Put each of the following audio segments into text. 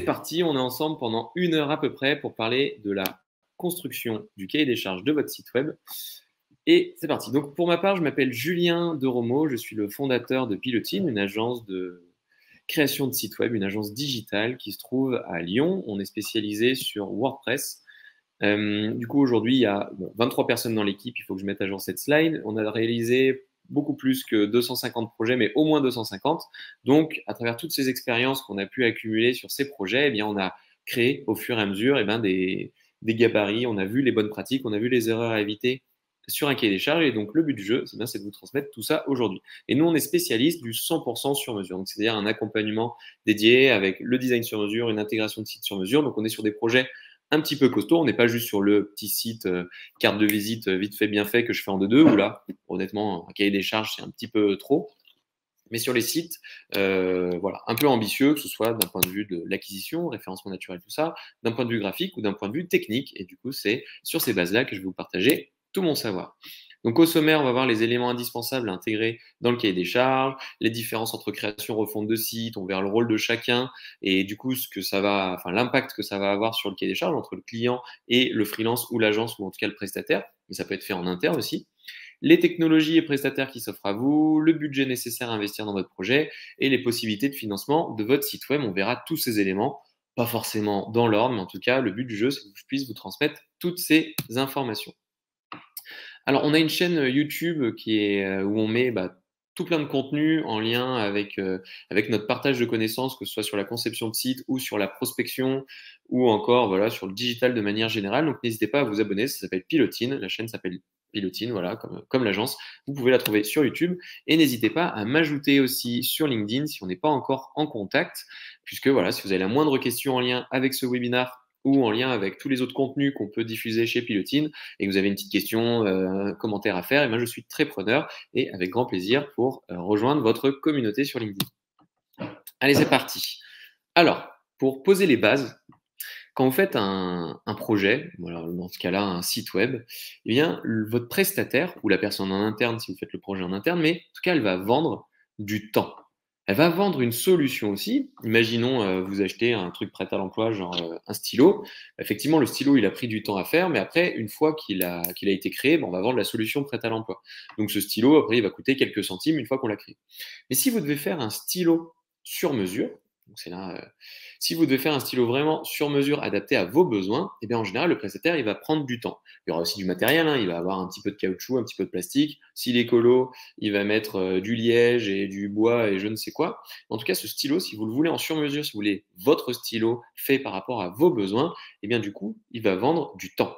parti, on est ensemble pendant 1 heure à peu près pour parler de la construction du cahier des charges de votre site web. Et c'est parti. Donc pour ma part, je m'appelle Julien Deromo, je suis le fondateur de Pilotine, une agence de création de sites web, une agence digitale qui se trouve à Lyon. On est spécialisé sur WordPress. Du coup, aujourd'hui, il y a 23 personnes dans l'équipe. Il faut que je mette à jour cette slide. On a réalisé beaucoup plus que 250 projets, mais au moins 250. Donc, à travers toutes ces expériences qu'on a pu accumuler sur ces projets, eh bien, on a créé au fur et à mesure des gabarits. On a vu les bonnes pratiques, on a vu les erreurs à éviter sur un cahier des charges. Et donc, le but du jeu, c'est de vous transmettre tout ça aujourd'hui. Et nous, on est spécialiste du 100% sur mesure. Donc, c'est-à-dire un accompagnement dédié avec le design sur mesure, une intégration de site sur mesure. Donc, on est sur des projets un petit peu costaud. On n'est pas juste sur le petit site carte de visite vite fait, bien fait que je fais en 2-2, où là, honnêtement, un cahier des charges, c'est un petit peu trop. Mais sur les sites, voilà, un peu ambitieux, que ce soit d'un point de vue de l'acquisition, référencement naturel, tout ça, d'un point de vue graphique ou d'un point de vue technique. Et du coup, c'est sur ces bases-là que je vais vous partager tout mon savoir. Donc au sommaire, on va voir les éléments indispensables à intégrer dans le cahier des charges, les différences entre création et refonte de site, on verra le rôle de chacun et du coup l'impact que ça va avoir sur le cahier des charges entre le client et le freelance ou l'agence ou en tout cas le prestataire, mais ça peut être fait en interne aussi. Les technologies et prestataires qui s'offrent à vous, le budget nécessaire à investir dans votre projet et les possibilités de financement de votre site web. On verra tous ces éléments, pas forcément dans l'ordre, mais en tout cas, le but du jeu, c'est que je puisse vous transmettre toutes ces informations. Alors, on a une chaîne YouTube où on met tout plein de contenu en lien avec notre partage de connaissances, que ce soit sur la conception de site ou sur la prospection ou encore voilà, sur le digital de manière générale. Donc, n'hésitez pas à vous abonner. Ça s'appelle Pilotine. La chaîne s'appelle Pilotine, voilà, comme l'agence. Vous pouvez la trouver sur YouTube. Et n'hésitez pas à m'ajouter aussi sur LinkedIn si on n'est pas encore en contact, puisque voilà, si vous avez la moindre question en lien avec ce webinaire ou en lien avec tous les autres contenus qu'on peut diffuser chez Pilotine, et que vous avez une petite question, un commentaire à faire, et moi je suis très preneur et avec grand plaisir pour rejoindre votre communauté sur LinkedIn. Allez, c'est parti. Alors, pour poser les bases, quand vous faites un projet, alors dans ce cas-là un site web, eh bien, votre prestataire ou la personne en interne, si vous faites le projet en interne, mais en tout cas, elle va vendre du temps. Elle va vendre une solution aussi. Imaginons, vous achetez un truc prêt à l'emploi, genre un stylo. Effectivement, le stylo, il a pris du temps à faire, mais après, une fois qu'il a été créé, on va vendre la solution prête à l'emploi. Donc ce stylo, après, il va coûter quelques centimes une fois qu'on l'a créé. Mais si vous devez faire un stylo sur mesure, donc c'est là, si vous devez faire un stylo vraiment sur mesure adapté à vos besoins, eh bien en général, le prestataire, il va prendre du temps. Il y aura aussi du matériel, il va avoir un petit peu de caoutchouc, un petit peu de plastique. S'il est écolo, il va mettre du liège et du bois et je ne sais quoi. En tout cas, ce stylo, si vous le voulez en sur mesure, si vous voulez votre stylo fait par rapport à vos besoins, eh bien du coup, il va vendre du temps.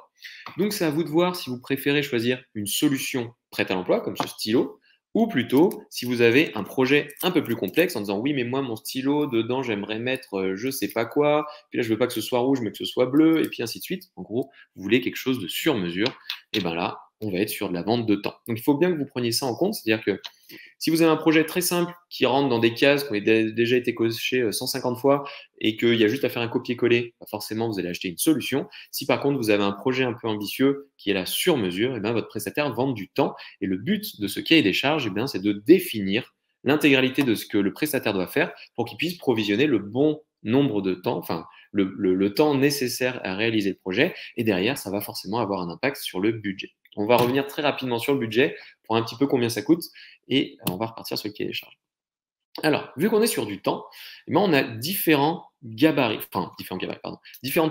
Donc c'est à vous de voir si vous préférez choisir une solution prête à l'emploi, comme ce stylo, ou plutôt, si vous avez un projet un peu plus complexe en disant oui, mais moi, mon stylo, dedans, j'aimerais mettre je sais pas quoi, puis là, je veux pas que ce soit rouge, mais que ce soit bleu, et puis ainsi de suite. En gros, vous voulez quelque chose de sur mesure, et bien là, on va être sur de la vente de temps. Donc, il faut bien que vous preniez ça en compte, c'est-à-dire que si vous avez un projet très simple qui rentre dans des cases qui ont déjà été cochées 150 fois et qu'il y a juste à faire un copier-coller, forcément, vous allez acheter une solution. Si par contre, vous avez un projet un peu ambitieux qui est là sur mesure, et bien, votre prestataire vend du temps. Et le but de ce cahier des charges, eh bien, c'est de définir l'intégralité de ce que le prestataire doit faire pour qu'il puisse provisionner le bon nombre de temps, enfin, le temps nécessaire à réaliser le projet. Et derrière, ça va forcément avoir un impact sur le budget. On va revenir très rapidement sur le budget pour un petit peu combien ça coûte et on va repartir sur le cahier des charges. Alors, vu qu'on est sur du temps, on a différentes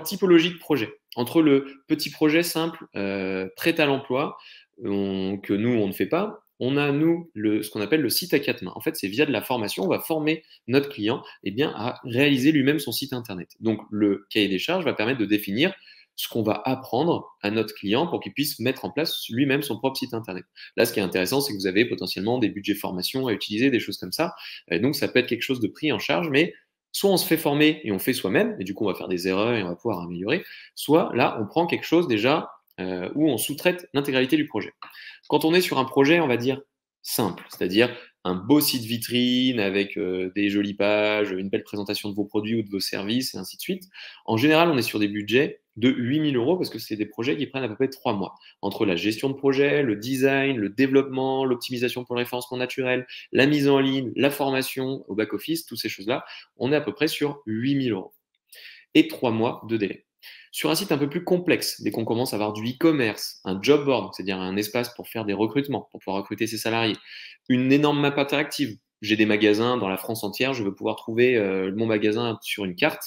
typologies de projets. Entre le petit projet simple, prêt à l'emploi, que nous, on ne fait pas, on a, nous, ce qu'on appelle le site à 4 mains. En fait, c'est via de la formation, on va former notre client à réaliser lui-même son site Internet. Donc, le cahier des charges va permettre de définir ce qu'on va apprendre à notre client pour qu'il puisse mettre en place lui-même son propre site Internet. Là, ce qui est intéressant, c'est que vous avez potentiellement des budgets formation à utiliser, des choses comme ça. Donc, ça peut être quelque chose de pris en charge, mais soit on se fait former et on fait soi-même, et du coup, on va faire des erreurs et on va pouvoir améliorer, soit là, on prend quelque chose déjà où on sous-traite l'intégralité du projet. Quand on est sur un projet, on va dire simple, c'est-à-dire un beau site vitrine avec des jolies pages, une belle présentation de vos produits ou de vos services, et ainsi de suite. En général, on est sur des budgets de 8 000 € parce que c'est des projets qui prennent à peu près 3 mois. Entre la gestion de projet, le design, le développement, l'optimisation pour le référencement naturel, la mise en ligne, la formation au back-office, toutes ces choses-là, on est à peu près sur 8 000 €. et 3 mois de délai. Sur un site un peu plus complexe, dès qu'on commence à avoir du e-commerce, un job board, c'est-à-dire un espace pour faire des recrutements, pour pouvoir recruter ses salariés, une énorme map interactive. J'ai des magasins dans la France entière, je veux pouvoir trouver mon magasin sur une carte,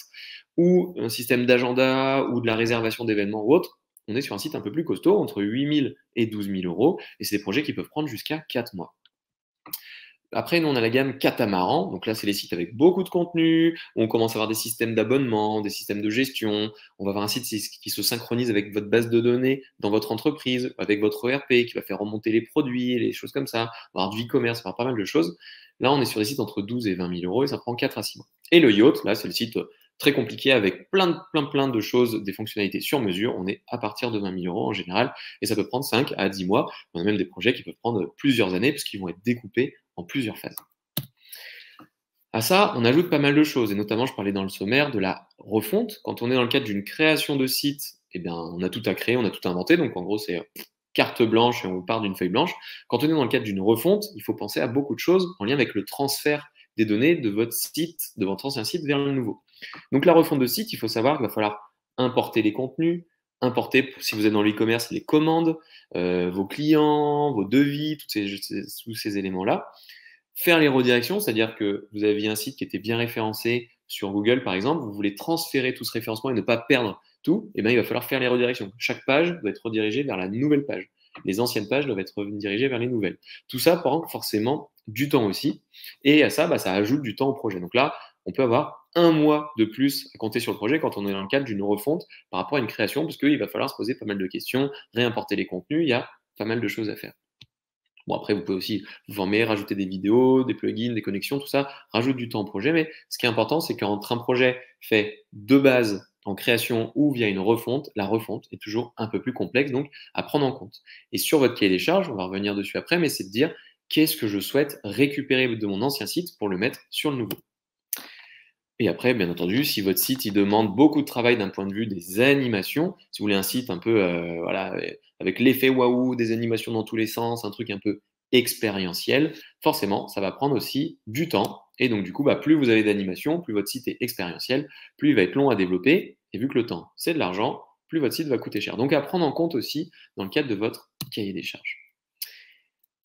ou un système d'agenda, ou de la réservation d'événements ou autre. On est sur un site un peu plus costaud, entre 8 000 et 12 000 euros, et c'est des projets qui peuvent prendre jusqu'à 4 mois. Après, nous, on a la gamme catamaran. Donc là, c'est les sites avec beaucoup de contenu, où on commence à avoir des systèmes d'abonnement, des systèmes de gestion. On va avoir un site qui se synchronise avec votre base de données dans votre entreprise, avec votre ERP, qui va faire remonter les produits, les choses comme ça. On va avoir du e-commerce, on va avoir pas mal de choses. Là, on est sur des sites entre 12 et 20 000 euros et ça prend 4 à 6 mois. Et le yacht, là, c'est le site très compliqué avec plein de choses, des fonctionnalités sur mesure. On est à partir de 20 000 euros en général et ça peut prendre 5 à 10 mois. On a même des projets qui peuvent prendre plusieurs années parce qu'ils vont être découpés en plusieurs phases. À ça, on ajoute pas mal de choses, et notamment, je parlais dans le sommaire de la refonte. Quand on est dans le cadre d'une création de site, eh bien, on a tout à créer, on a tout à inventer, donc en gros, c'est carte blanche et on part d'une feuille blanche. Quand on est dans le cadre d'une refonte, il faut penser à beaucoup de choses en lien avec le transfert des données de votre site, de votre ancien site vers le nouveau. Donc la refonte de site, il faut savoir qu'il va falloir importer les contenus, importer, si vous êtes dans l'e-commerce, les commandes, vos clients, vos devis, tous ces éléments-là. Faire les redirections, c'est-à-dire que vous aviez un site qui était bien référencé sur Google, par exemple, vous voulez transférer tout ce référencement et ne pas perdre tout, et bien, il va falloir faire les redirections. Chaque page doit être redirigée vers la nouvelle page. Les anciennes pages doivent être redirigées vers les nouvelles. Tout ça prend forcément du temps aussi, et à ça, ça ajoute du temps au projet. Donc là, on peut avoir 1 mois de plus à compter sur le projet quand on est dans le cadre d'une refonte par rapport à une création, parce qu'il va falloir se poser pas mal de questions, réimporter les contenus, il y a pas mal de choses à faire. Bon, après, vous pouvez aussi vous former, rajouter des vidéos, des plugins, des connexions, tout ça rajoute du temps au projet. Mais ce qui est important, c'est qu'entre un projet fait de base en création ou via une refonte, la refonte est toujours un peu plus complexe, donc à prendre en compte. Et sur votre cahier des charges, on va revenir dessus après, mais c'est de dire qu'est-ce que je souhaite récupérer de mon ancien site pour le mettre sur le nouveau. Et après, bien entendu, si votre site il demande beaucoup de travail d'un point de vue des animations, si vous voulez un site un peu voilà, avec l'effet waouh, des animations dans tous les sens, un truc un peu expérientiel, forcément, ça va prendre aussi du temps. Et donc, du coup, plus vous avez d'animations, plus votre site est expérientiel, plus il va être long à développer. Et vu que le temps, c'est de l'argent, plus votre site va coûter cher. Donc, à prendre en compte aussi dans le cadre de votre cahier des charges.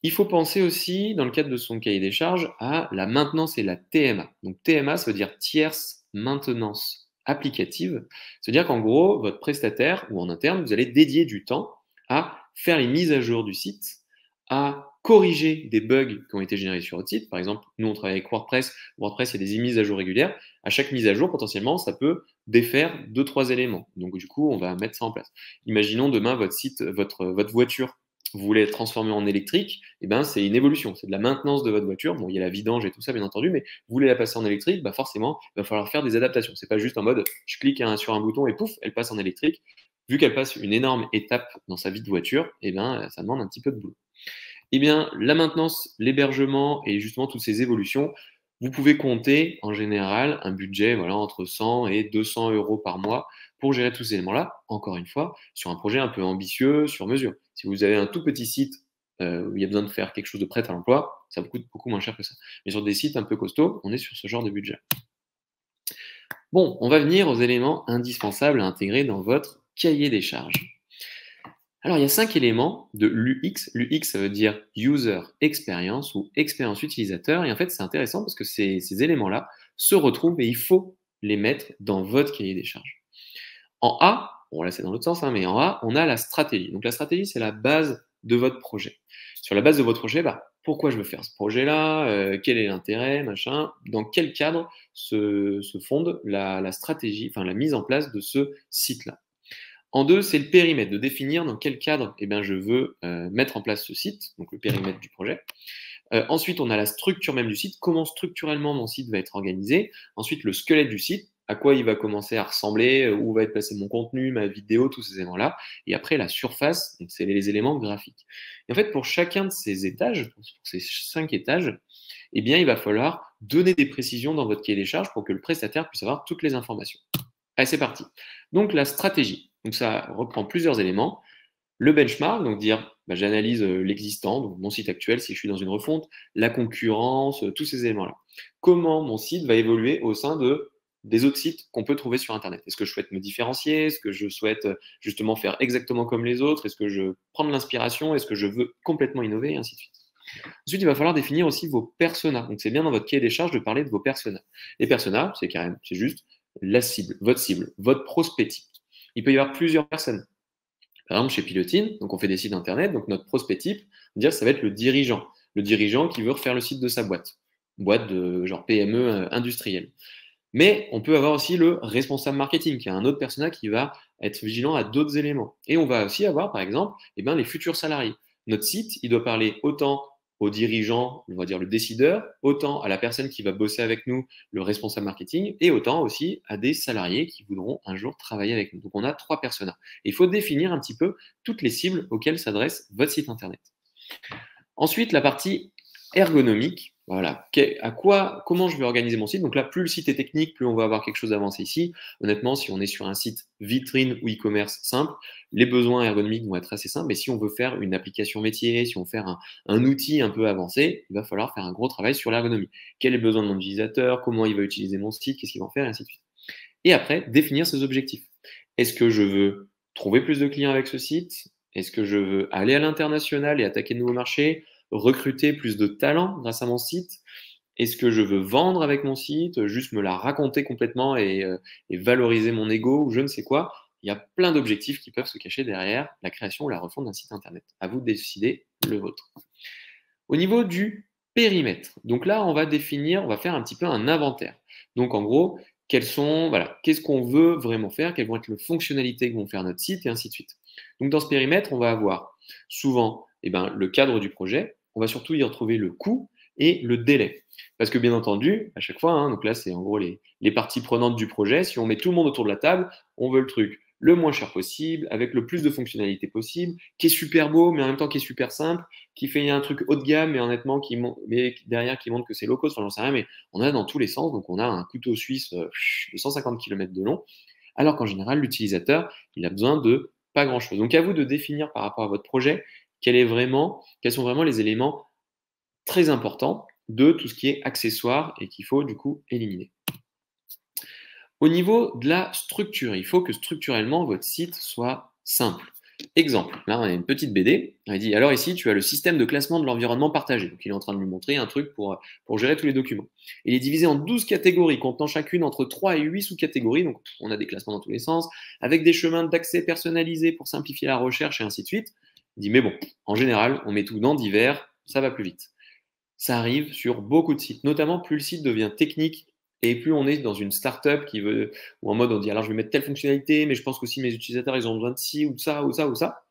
Il faut penser aussi, dans le cadre de son cahier des charges, à la maintenance et la TMA. Donc TMA, ça veut dire tierce maintenance applicative. C'est-à-dire qu'en gros, votre prestataire ou en interne, vous allez dédier du temps à faire les mises à jour du site, à corriger des bugs qui ont été générés sur votre site. Par exemple, nous, on travaille avec WordPress. WordPress, il y a des mises à jour régulières. À chaque mise à jour, potentiellement, ça peut défaire 2-3 éléments. Donc, du coup, on va mettre ça en place. Imaginons demain, votre site, votre voiture, vous voulez être transformé en électrique, c'est une évolution, c'est de la maintenance de votre voiture. Bon, il y a la vidange et tout ça, bien entendu, mais vous voulez la passer en électrique, forcément, il va falloir faire des adaptations. C'est pas juste en mode, je clique sur un bouton et pouf, elle passe en électrique. Vu qu'elle passe une énorme étape dans sa vie de voiture, ça demande un petit peu de boulot. La maintenance, l'hébergement et justement toutes ces évolutions, vous pouvez compter en général un budget entre 100 et 200 euros par mois pour gérer tous ces éléments-là, encore une fois, sur un projet un peu ambitieux, sur mesure. Si vous avez un tout petit site où il y a besoin de faire quelque chose de prêt à l'emploi, ça vous coûte beaucoup moins cher que ça. Mais sur des sites un peu costauds, on est sur ce genre de budget. Bon, on va venir aux éléments indispensables à intégrer dans votre cahier des charges. Alors, il y a 5 éléments de l'UX. L'UX, ça veut dire User Experience ou expérience utilisateur. Et en fait, c'est intéressant parce que ces éléments-là se retrouvent et il faut les mettre dans votre cahier des charges. En A, bon là c'est dans l'autre sens, mais en A, on a la stratégie. Donc la stratégie, c'est la base de votre projet. Sur la base de votre projet, pourquoi je veux faire ce projet-là, quel est l'intérêt, machin, dans quel cadre se fonde la stratégie, la mise en place de ce site-là. En 2, c'est le périmètre, de définir dans quel cadre je veux mettre en place ce site, donc le périmètre du projet. Ensuite, on a la structure même du site, comment structurellement mon site va être organisé. Ensuite, le squelette du site, à quoi il va commencer à ressembler, où va être placé mon contenu, ma vidéo, tous ces éléments-là. Et après, la surface, donc c'est les éléments graphiques. Et en fait, pour chacun de ces étages, pour ces 5 étages, il va falloir donner des précisions dans votre cahier des charges pour que le prestataire puisse avoir toutes les informations. Allez, c'est parti. Donc, la stratégie. Donc, ça reprend plusieurs éléments. Le benchmark, donc dire, j'analyse l'existant, donc mon site actuel, si je suis dans une refonte, la concurrence, tous ces éléments-là. Comment mon site va évoluer au sein de des autres sites qu'on peut trouver sur Internet. Est-ce que je souhaite me différencier? Est-ce que je souhaite justement faire exactement comme les autres? Est-ce que je prends de l'inspiration? Est-ce que je veux complètement innover? Et ainsi de suite. Ensuite, il va falloir définir aussi vos personas. Donc, c'est bien dans votre cahier des charges de parler de vos personas. Les personas, c'est juste la cible, votre prospect type. Il peut y avoir plusieurs personnes. Par exemple, chez Pilotine, donc on fait des sites internet, donc notre prospect type, ça va être le dirigeant qui veut refaire le site de sa boîte de genre PME industrielle. Mais on peut avoir aussi le responsable marketing, qui est un autre persona qui va être vigilant à d'autres éléments. Et on va aussi avoir, par exemple, les futurs salariés. Notre site, il doit parler autant au dirigeant, on va dire le décideur, autant à la personne qui va bosser avec nous, le responsable marketing, et autant aussi à des salariés qui voudront un jour travailler avec nous. Donc on a 3 personas. Il faut définir un petit peu toutes les cibles auxquelles s'adresse votre site internet. Ensuite, la partie ergonomique. Voilà. Comment je vais organiser mon site? Donc là, plus le site est technique, plus on va avoir quelque chose d'avancé ici. Honnêtement, si on est sur un site vitrine ou e-commerce simple, les besoins ergonomiques vont être assez simples. Mais si on veut faire une application métier, si on veut faire un outil un peu avancé, il va falloir faire un gros travail sur l'ergonomie. Quel est le besoin de mon utilisateur? Comment il va utiliser mon site? Qu'est-ce qu'il va en faire? Et ainsi de suite. Et après, définir ses objectifs. Est-ce que je veux trouver plus de clients avec ce site? Est-ce que je veux aller à l'international et attaquer de nouveaux marchés? Recruter plus de talents grâce à mon site? Est-ce que je veux vendre avec mon site, juste me la raconter complètement et valoriser mon ego ou je ne sais quoi? Il y a plein d'objectifs qui peuvent se cacher derrière la création ou la refonte d'un site internet. À vous de décider le vôtre. Au niveau du périmètre, donc là, on va faire un petit peu un inventaire. Donc en gros, qu'est-ce qu'on veut vraiment faire, quelles vont être les fonctionnalités que vont faire notre site et ainsi de suite. Donc dans ce périmètre, on va avoir souvent le cadre du projet, on va surtout y retrouver le coût et le délai. Parce que bien entendu, à chaque fois, donc là c'est en gros les parties prenantes du projet, si on met tout le monde autour de la table, on veut le truc le moins cher possible, avec le plus de fonctionnalités possible, qui est super beau, mais en même temps qui est super simple, qui fait un truc haut de gamme, mais honnêtement, mais derrière qui montre que c'est low cost, j'en sais rien, mais on a dans tous les sens, donc on a un couteau suisse de 150 km de long, alors qu'en général, l'utilisateur, il a besoin de pas grand-chose. Donc à vous de définir par rapport à votre projet, quels sont vraiment les éléments très importants de tout ce qui est accessoire et qu'il faut du coup éliminer. Au niveau de la structure, il faut que structurellement votre site soit simple. Exemple, là on a une petite BD, il dit alors ici tu as le système de classement de l'environnement partagé. Donc il est en train de lui montrer un truc pour gérer tous les documents. Il est divisé en 12 catégories, contenant chacune entre 3 et 8 sous-catégories. Donc on a des classements dans tous les sens, avec des chemins d'accès personnalisés pour simplifier la recherche et ainsi de suite. Il dit mais bon, en général, on met tout dans divers, ça va plus vite. Ça arrive sur beaucoup de sites, notamment plus le site devient technique et plus on est dans une startup ou en mode on dit alors je vais mettre telle fonctionnalité, mais je pense qu'aussi mes utilisateurs ils ont besoin de ci ou de ça ou ça ou ça.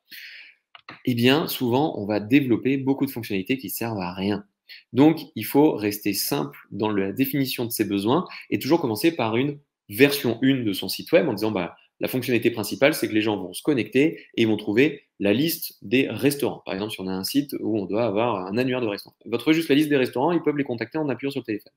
Eh bien, souvent, on va développer beaucoup de fonctionnalités qui servent à rien. Donc, il faut rester simple dans la définition de ses besoins et toujours commencer par une version 1 de son site web en disant la fonctionnalité principale, c'est que les gens vont se connecter et ils vont trouver la liste des restaurants. Par exemple, si on a un site où on doit avoir un annuaire de restaurants, ils vont trouver juste la liste des restaurants, ils peuvent les contacter en appuyant sur le téléphone.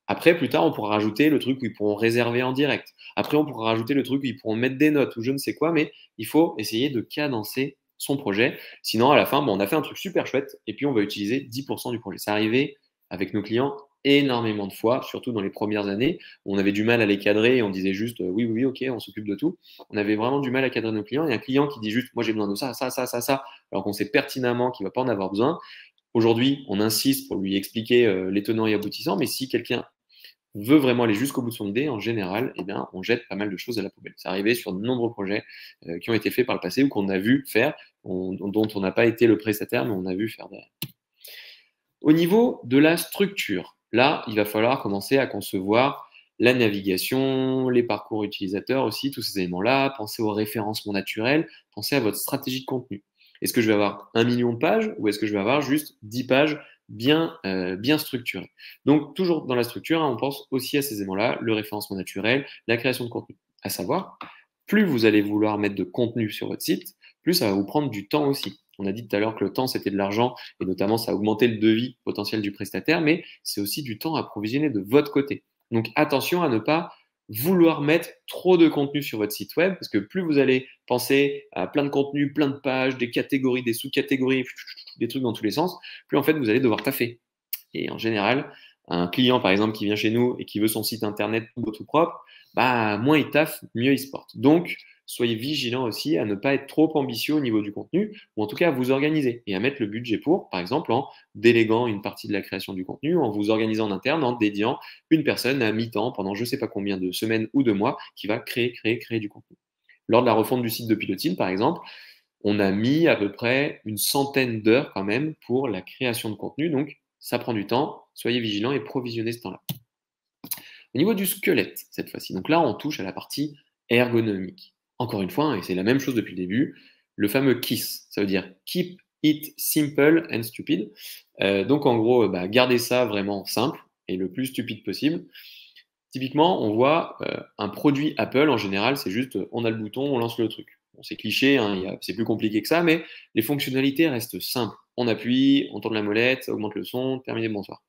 Après, plus tard, on pourra rajouter le truc où ils pourront réserver en direct. Après, on pourra rajouter le truc où ils pourront mettre des notes ou je ne sais quoi, mais il faut essayer de cadencer son projet. Sinon, à la fin, on a fait un truc super chouette et puis on va utiliser 10% du projet. C'est arrivé avec nos clients énormément de fois, surtout dans les premières années, où on avait du mal à les cadrer et on disait juste oui, oui, oui, ok, on s'occupe de tout. On avait vraiment du mal à cadrer nos clients. Il y a un client qui dit juste moi j'ai besoin de ça, ça, ça, ça, ça, alors qu'on sait pertinemment qu'il ne va pas en avoir besoin. Aujourd'hui, on insiste pour lui expliquer les tenants et aboutissants, mais si quelqu'un veut vraiment aller jusqu'au bout de son idée, en général, on jette pas mal de choses à la poubelle. C'est arrivé sur de nombreux projets qui ont été faits par le passé ou qu'on a vu faire, dont on n'a pas été le prestataire, mais on a vu faire derrière. Au niveau de la structure, là, il va falloir commencer à concevoir la navigation, les parcours utilisateurs aussi, tous ces éléments-là, penser au référencement naturel, penser à votre stratégie de contenu. Est-ce que je vais avoir 1 million de pages ou est-ce que je vais avoir juste 10 pages bien structurées? Donc, toujours dans la structure, on pense aussi à ces éléments-là, le référencement naturel, la création de contenu. À savoir, plus vous allez vouloir mettre de contenu sur votre site, plus ça va vous prendre du temps aussi. On a dit tout à l'heure que le temps, c'était de l'argent et notamment, ça a augmenté le devis potentiel du prestataire, mais c'est aussi du temps à provisionner de votre côté. Donc, attention à ne pas vouloir mettre trop de contenu sur votre site web, parce que plus vous allez penser à plein de contenus, plein de pages, des catégories, des sous-catégories, des trucs dans tous les sens, plus en fait vous allez devoir taffer. Et en général, un client, par exemple, qui vient chez nous et qui veut son site internet tout beau, tout propre, bah, moins il taffe, mieux il se porte. Donc, soyez vigilants aussi à ne pas être trop ambitieux au niveau du contenu, ou en tout cas à vous organiser et à mettre le budget pour, par exemple, en déléguant une partie de la création du contenu, en vous organisant en interne, en dédiant une personne à mi-temps pendant je ne sais pas combien de semaines ou de mois qui va créer du contenu. Lors de la refonte du site de Pilotine, par exemple, on a mis à peu près une centaine d'heures quand même pour la création de contenu. Donc, ça prend du temps. Soyez vigilants et provisionnez ce temps-là. Au niveau du squelette, cette fois-ci, donc là, on touche à la partie ergonomique. Encore une fois, hein, et c'est la même chose depuis le début, le fameux KISS, ça veut dire Keep It Simple and Stupid. Donc, en gros, gardez ça vraiment simple et le plus stupide possible. Typiquement, on voit un produit Apple, en général, c'est juste on a le bouton, on lance le truc. Bon, c'est cliché, hein, c'est plus compliqué que ça, mais les fonctionnalités restent simples. On appuie, on tourne la molette, ça augmente le son, terminé, bonsoir.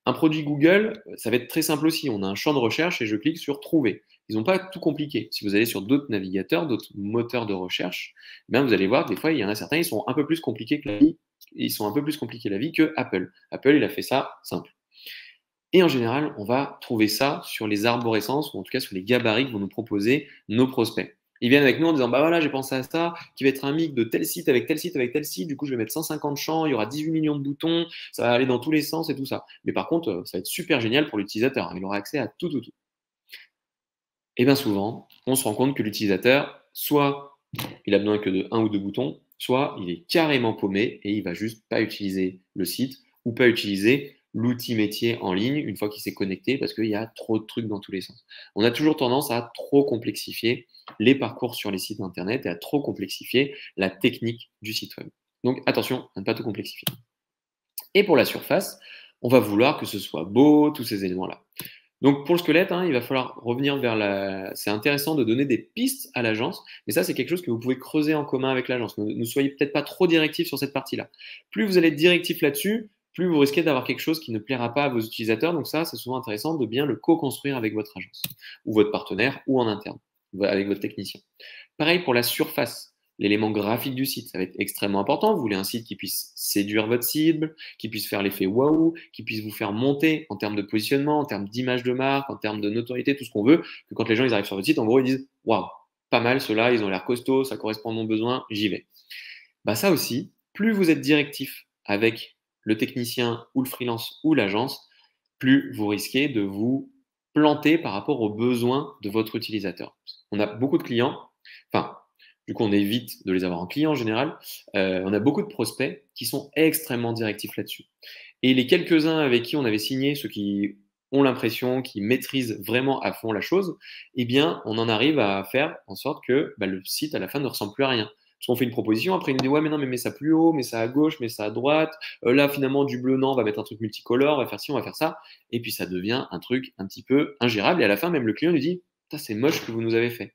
Un produit Google, ça va être très simple aussi. On a un champ de recherche et je clique sur Trouver. Ils n'ont pas tout compliqué. Si vous allez sur d'autres navigateurs, d'autres moteurs de recherche, ben vous allez voir, des fois, il y en a certains, ils sont un peu plus compliqués que la vie. Ils sont un peu plus compliqués la vie que Apple. Apple, il a fait ça simple. Et en général, on va trouver ça sur les arborescences ou en tout cas sur les gabarits que vont nous proposer nos prospects. Ils viennent avec nous en disant bah voilà, j'ai pensé à ça, qui va être un mix de tel site avec tel site avec tel site. Du coup, je vais mettre 150 champs, il y aura 18 millions de boutons, ça va aller dans tous les sens et tout ça. Mais par contre, ça va être super génial pour l'utilisateur. Il aura accès à tout, tout, tout. Et bien souvent, on se rend compte que l'utilisateur, soit il a besoin que de un ou deux boutons, soit il est carrément paumé et il va juste pas utiliser le site ou pas utiliser l'outil métier en ligne une fois qu'il s'est connecté parce qu'il y a trop de trucs dans tous les sens. On a toujours tendance à trop complexifier les parcours sur les sites internet et à trop complexifier la technique du site web. Donc attention à ne pas tout complexifier. Et pour la surface, on va vouloir que ce soit beau, tous ces éléments-là. Donc pour le squelette, hein, il va falloir revenir vers la. C'est intéressant de donner des pistes à l'agence, mais ça c'est quelque chose que vous pouvez creuser en commun avec l'agence. Ne soyez peut-être pas trop directif sur cette partie-là. Plus vous allez être directif là-dessus, plus vous risquez d'avoir quelque chose qui ne plaira pas à vos utilisateurs. Donc ça, c'est souvent intéressant de bien le co-construire avec votre agence ou votre partenaire ou en interne avec votre technicien. Pareil pour la surface. L'élément graphique du site, ça va être extrêmement important. Vous voulez un site qui puisse séduire votre cible, qui puisse faire l'effet waouh, qui puisse vous faire monter en termes de positionnement, en termes d'image de marque, en termes de notoriété, tout ce qu'on veut, que quand les gens ils arrivent sur votre site, en gros, ils disent waouh, pas mal ceux-là, ils ont l'air costauds, ça correspond à mon besoin, j'y vais. Bah ça aussi, plus vous êtes directif avec le technicien ou le freelance ou l'agence, plus vous risquez de vous planter par rapport aux besoins de votre utilisateur. On a beaucoup de clients, enfin, du coup, on évite de les avoir en client en général. On a beaucoup de prospects qui sont extrêmement directifs là-dessus. Et les quelques-uns avec qui on avait signé, ceux qui ont l'impression, qui maîtrisent vraiment à fond la chose, eh bien, on en arrive à faire en sorte que le site, à la fin, ne ressemble plus à rien. Parce qu'on fait une proposition, après, il nous dit ouais, mais non, mais mets ça plus haut, mets ça à gauche, mets ça à droite. Là, finalement, du bleu, non, on va mettre un truc multicolore, on va faire ci, on va faire ça. Et puis, ça devient un truc un petit peu ingérable. Et à la fin, même le client nous dit c'est moche ce que vous nous avez fait.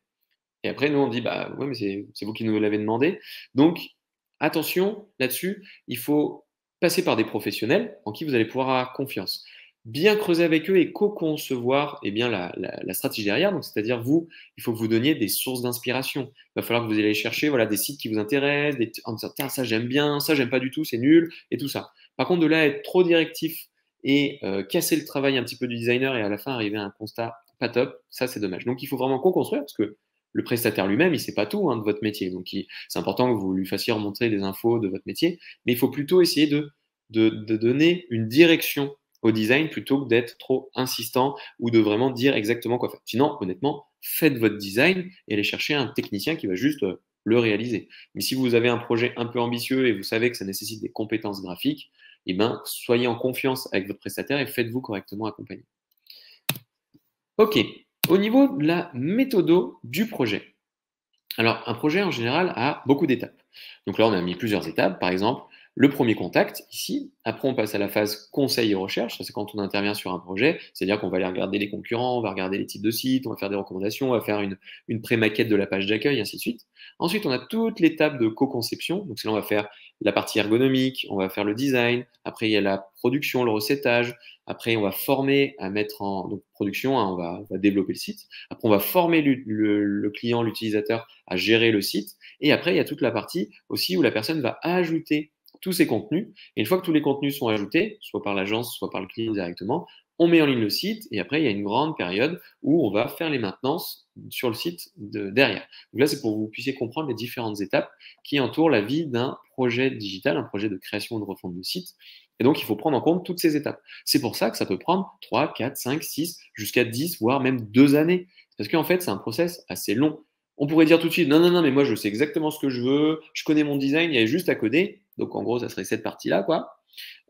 Et après, nous, on dit, bah ouais, mais c'est vous qui nous l'avez demandé. Donc, attention là-dessus, il faut passer par des professionnels en qui vous allez pouvoir avoir confiance. Bien creuser avec eux et co-concevoir la stratégie derrière. Donc, c'est-à-dire, vous, il faut que vous donniez des sources d'inspiration. Il va falloir que vous allez chercher des sites qui vous intéressent, en disant, ça j'aime bien, ça j'aime pas du tout, c'est nul, et tout ça. Par contre, de là, être trop directif et casser le travail un petit peu du designer et à la fin arriver à un constat pas top, ça c'est dommage. Donc, il faut vraiment co-construire parce que le prestataire lui-même, il ne sait pas tout de votre métier. Donc, c'est important que vous lui fassiez remontrer des infos de votre métier. Mais il faut plutôt essayer de donner une direction au design plutôt que d'être trop insistant ou de vraiment dire exactement quoi faire. Sinon, honnêtement, faites votre design et allez chercher un technicien qui va juste le réaliser. Mais si vous avez un projet un peu ambitieux et vous savez que ça nécessite des compétences graphiques, eh ben, soyez en confiance avec votre prestataire et faites-vous correctement accompagner. Ok, au niveau de la méthodo du projet. Alors, un projet en général a beaucoup d'étapes. Donc là, on a mis plusieurs étapes. Par exemple, le premier contact, ici. Après, on passe à la phase conseil et recherche. Ça, c'est quand on intervient sur un projet. C'est-à-dire qu'on va aller regarder les concurrents, on va regarder les types de sites, on va faire des recommandations, on va faire une pré-maquette de la page d'accueil, ainsi de suite. Ensuite, on a toute l'étape de co-conception. Donc, c'est là, on va faire la partie ergonomique, on va faire le design. Après, il y a la production, le recettage. Après, on va former à mettre en production, hein, on va développer le site. Après, on va former le client, l'utilisateur à gérer le site. Et après, il y a toute la partie aussi où la personne va ajouter tous ces contenus. Et une fois que tous les contenus sont ajoutés, soit par l'agence, soit par le client directement, on met en ligne le site et après, il y a une grande période où on va faire les maintenances sur le site derrière. Donc là, c'est pour que vous puissiez comprendre les différentes étapes qui entourent la vie d'un projet digital, un projet de création ou de refonte de site. Et donc, il faut prendre en compte toutes ces étapes. C'est pour ça que ça peut prendre 3, 4, 5, 6, jusqu'à 10, voire même 2 années. Parce qu'en fait, c'est un process assez long. On pourrait dire tout de suite, non, non, non, mais moi, je sais exactement ce que je veux, je connais mon design, il y a juste à coder. Donc, en gros, ça serait cette partie-là, quoi.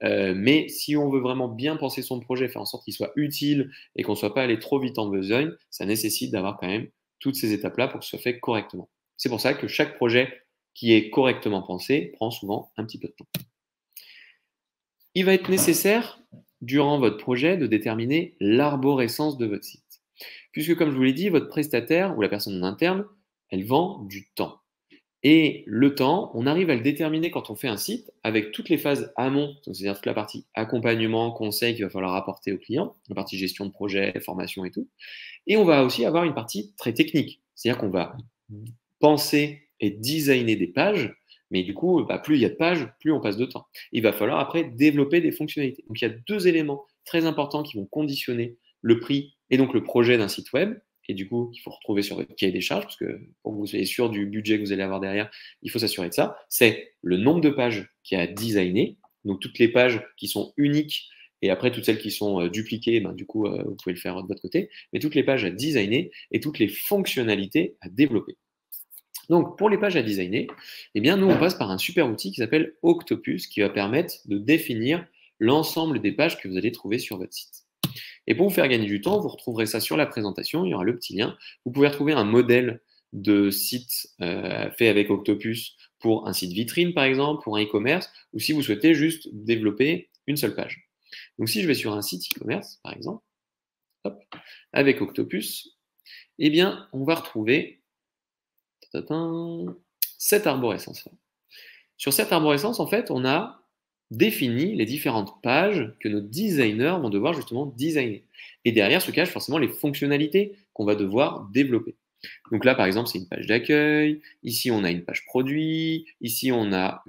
Mais si on veut vraiment bien penser son projet, faire en sorte qu'il soit utile et qu'on ne soit pas allé trop vite en besogne, ça nécessite d'avoir quand même toutes ces étapes-là pour que ce soit fait correctement. C'est pour ça que chaque projet qui est correctement pensé prend souvent un petit peu de temps. Il va être nécessaire, durant votre projet, de déterminer l'arborescence de votre site. Puisque, comme je vous l'ai dit, votre prestataire ou la personne en interne, elle vend du temps. Et le temps, on arrive à le déterminer quand on fait un site avec toutes les phases amont, c'est-à-dire toute la partie accompagnement, conseil qu'il va falloir apporter au client, la partie gestion de projet, formation et tout. Et on va aussi avoir une partie très technique, c'est-à-dire qu'on va penser et designer des pages, mais du coup, plus il y a de pages, plus on passe de temps. Il va falloir après développer des fonctionnalités. Donc il y a deux éléments très importants qui vont conditionner le prix et donc le projet d'un site web. Et du coup, il faut retrouver sur votre cahier des charges, parce que pour que vous soyez sûr du budget que vous allez avoir derrière, il faut s'assurer de ça. C'est le nombre de pages qu'il y a à designer, donc toutes les pages qui sont uniques, et après toutes celles qui sont dupliquées, du coup, vous pouvez le faire de votre côté, mais toutes les pages à designer et toutes les fonctionnalités à développer. Donc, pour les pages à designer, eh bien, nous, on passe par un super outil qui s'appelle Octopus, qui va permettre de définir l'ensemble des pages que vous allez trouver sur votre site. Et pour vous faire gagner du temps, vous retrouverez ça sur la présentation, il y aura le petit lien. Vous pouvez retrouver un modèle de site fait avec Octopus pour un site vitrine, par exemple, pour un e-commerce, ou si vous souhaitez juste développer une seule page. Donc, si je vais sur un site e-commerce, par exemple, hop, avec Octopus, eh bien, on va retrouver cette arborescence-là. Sur cette arborescence, en fait, on a défini les différentes pages que nos designers vont devoir justement designer. Et derrière se cachent forcément les fonctionnalités qu'on va devoir développer. Donc là, par exemple, c'est une page d'accueil. Ici, on a une page produit. Ici, on a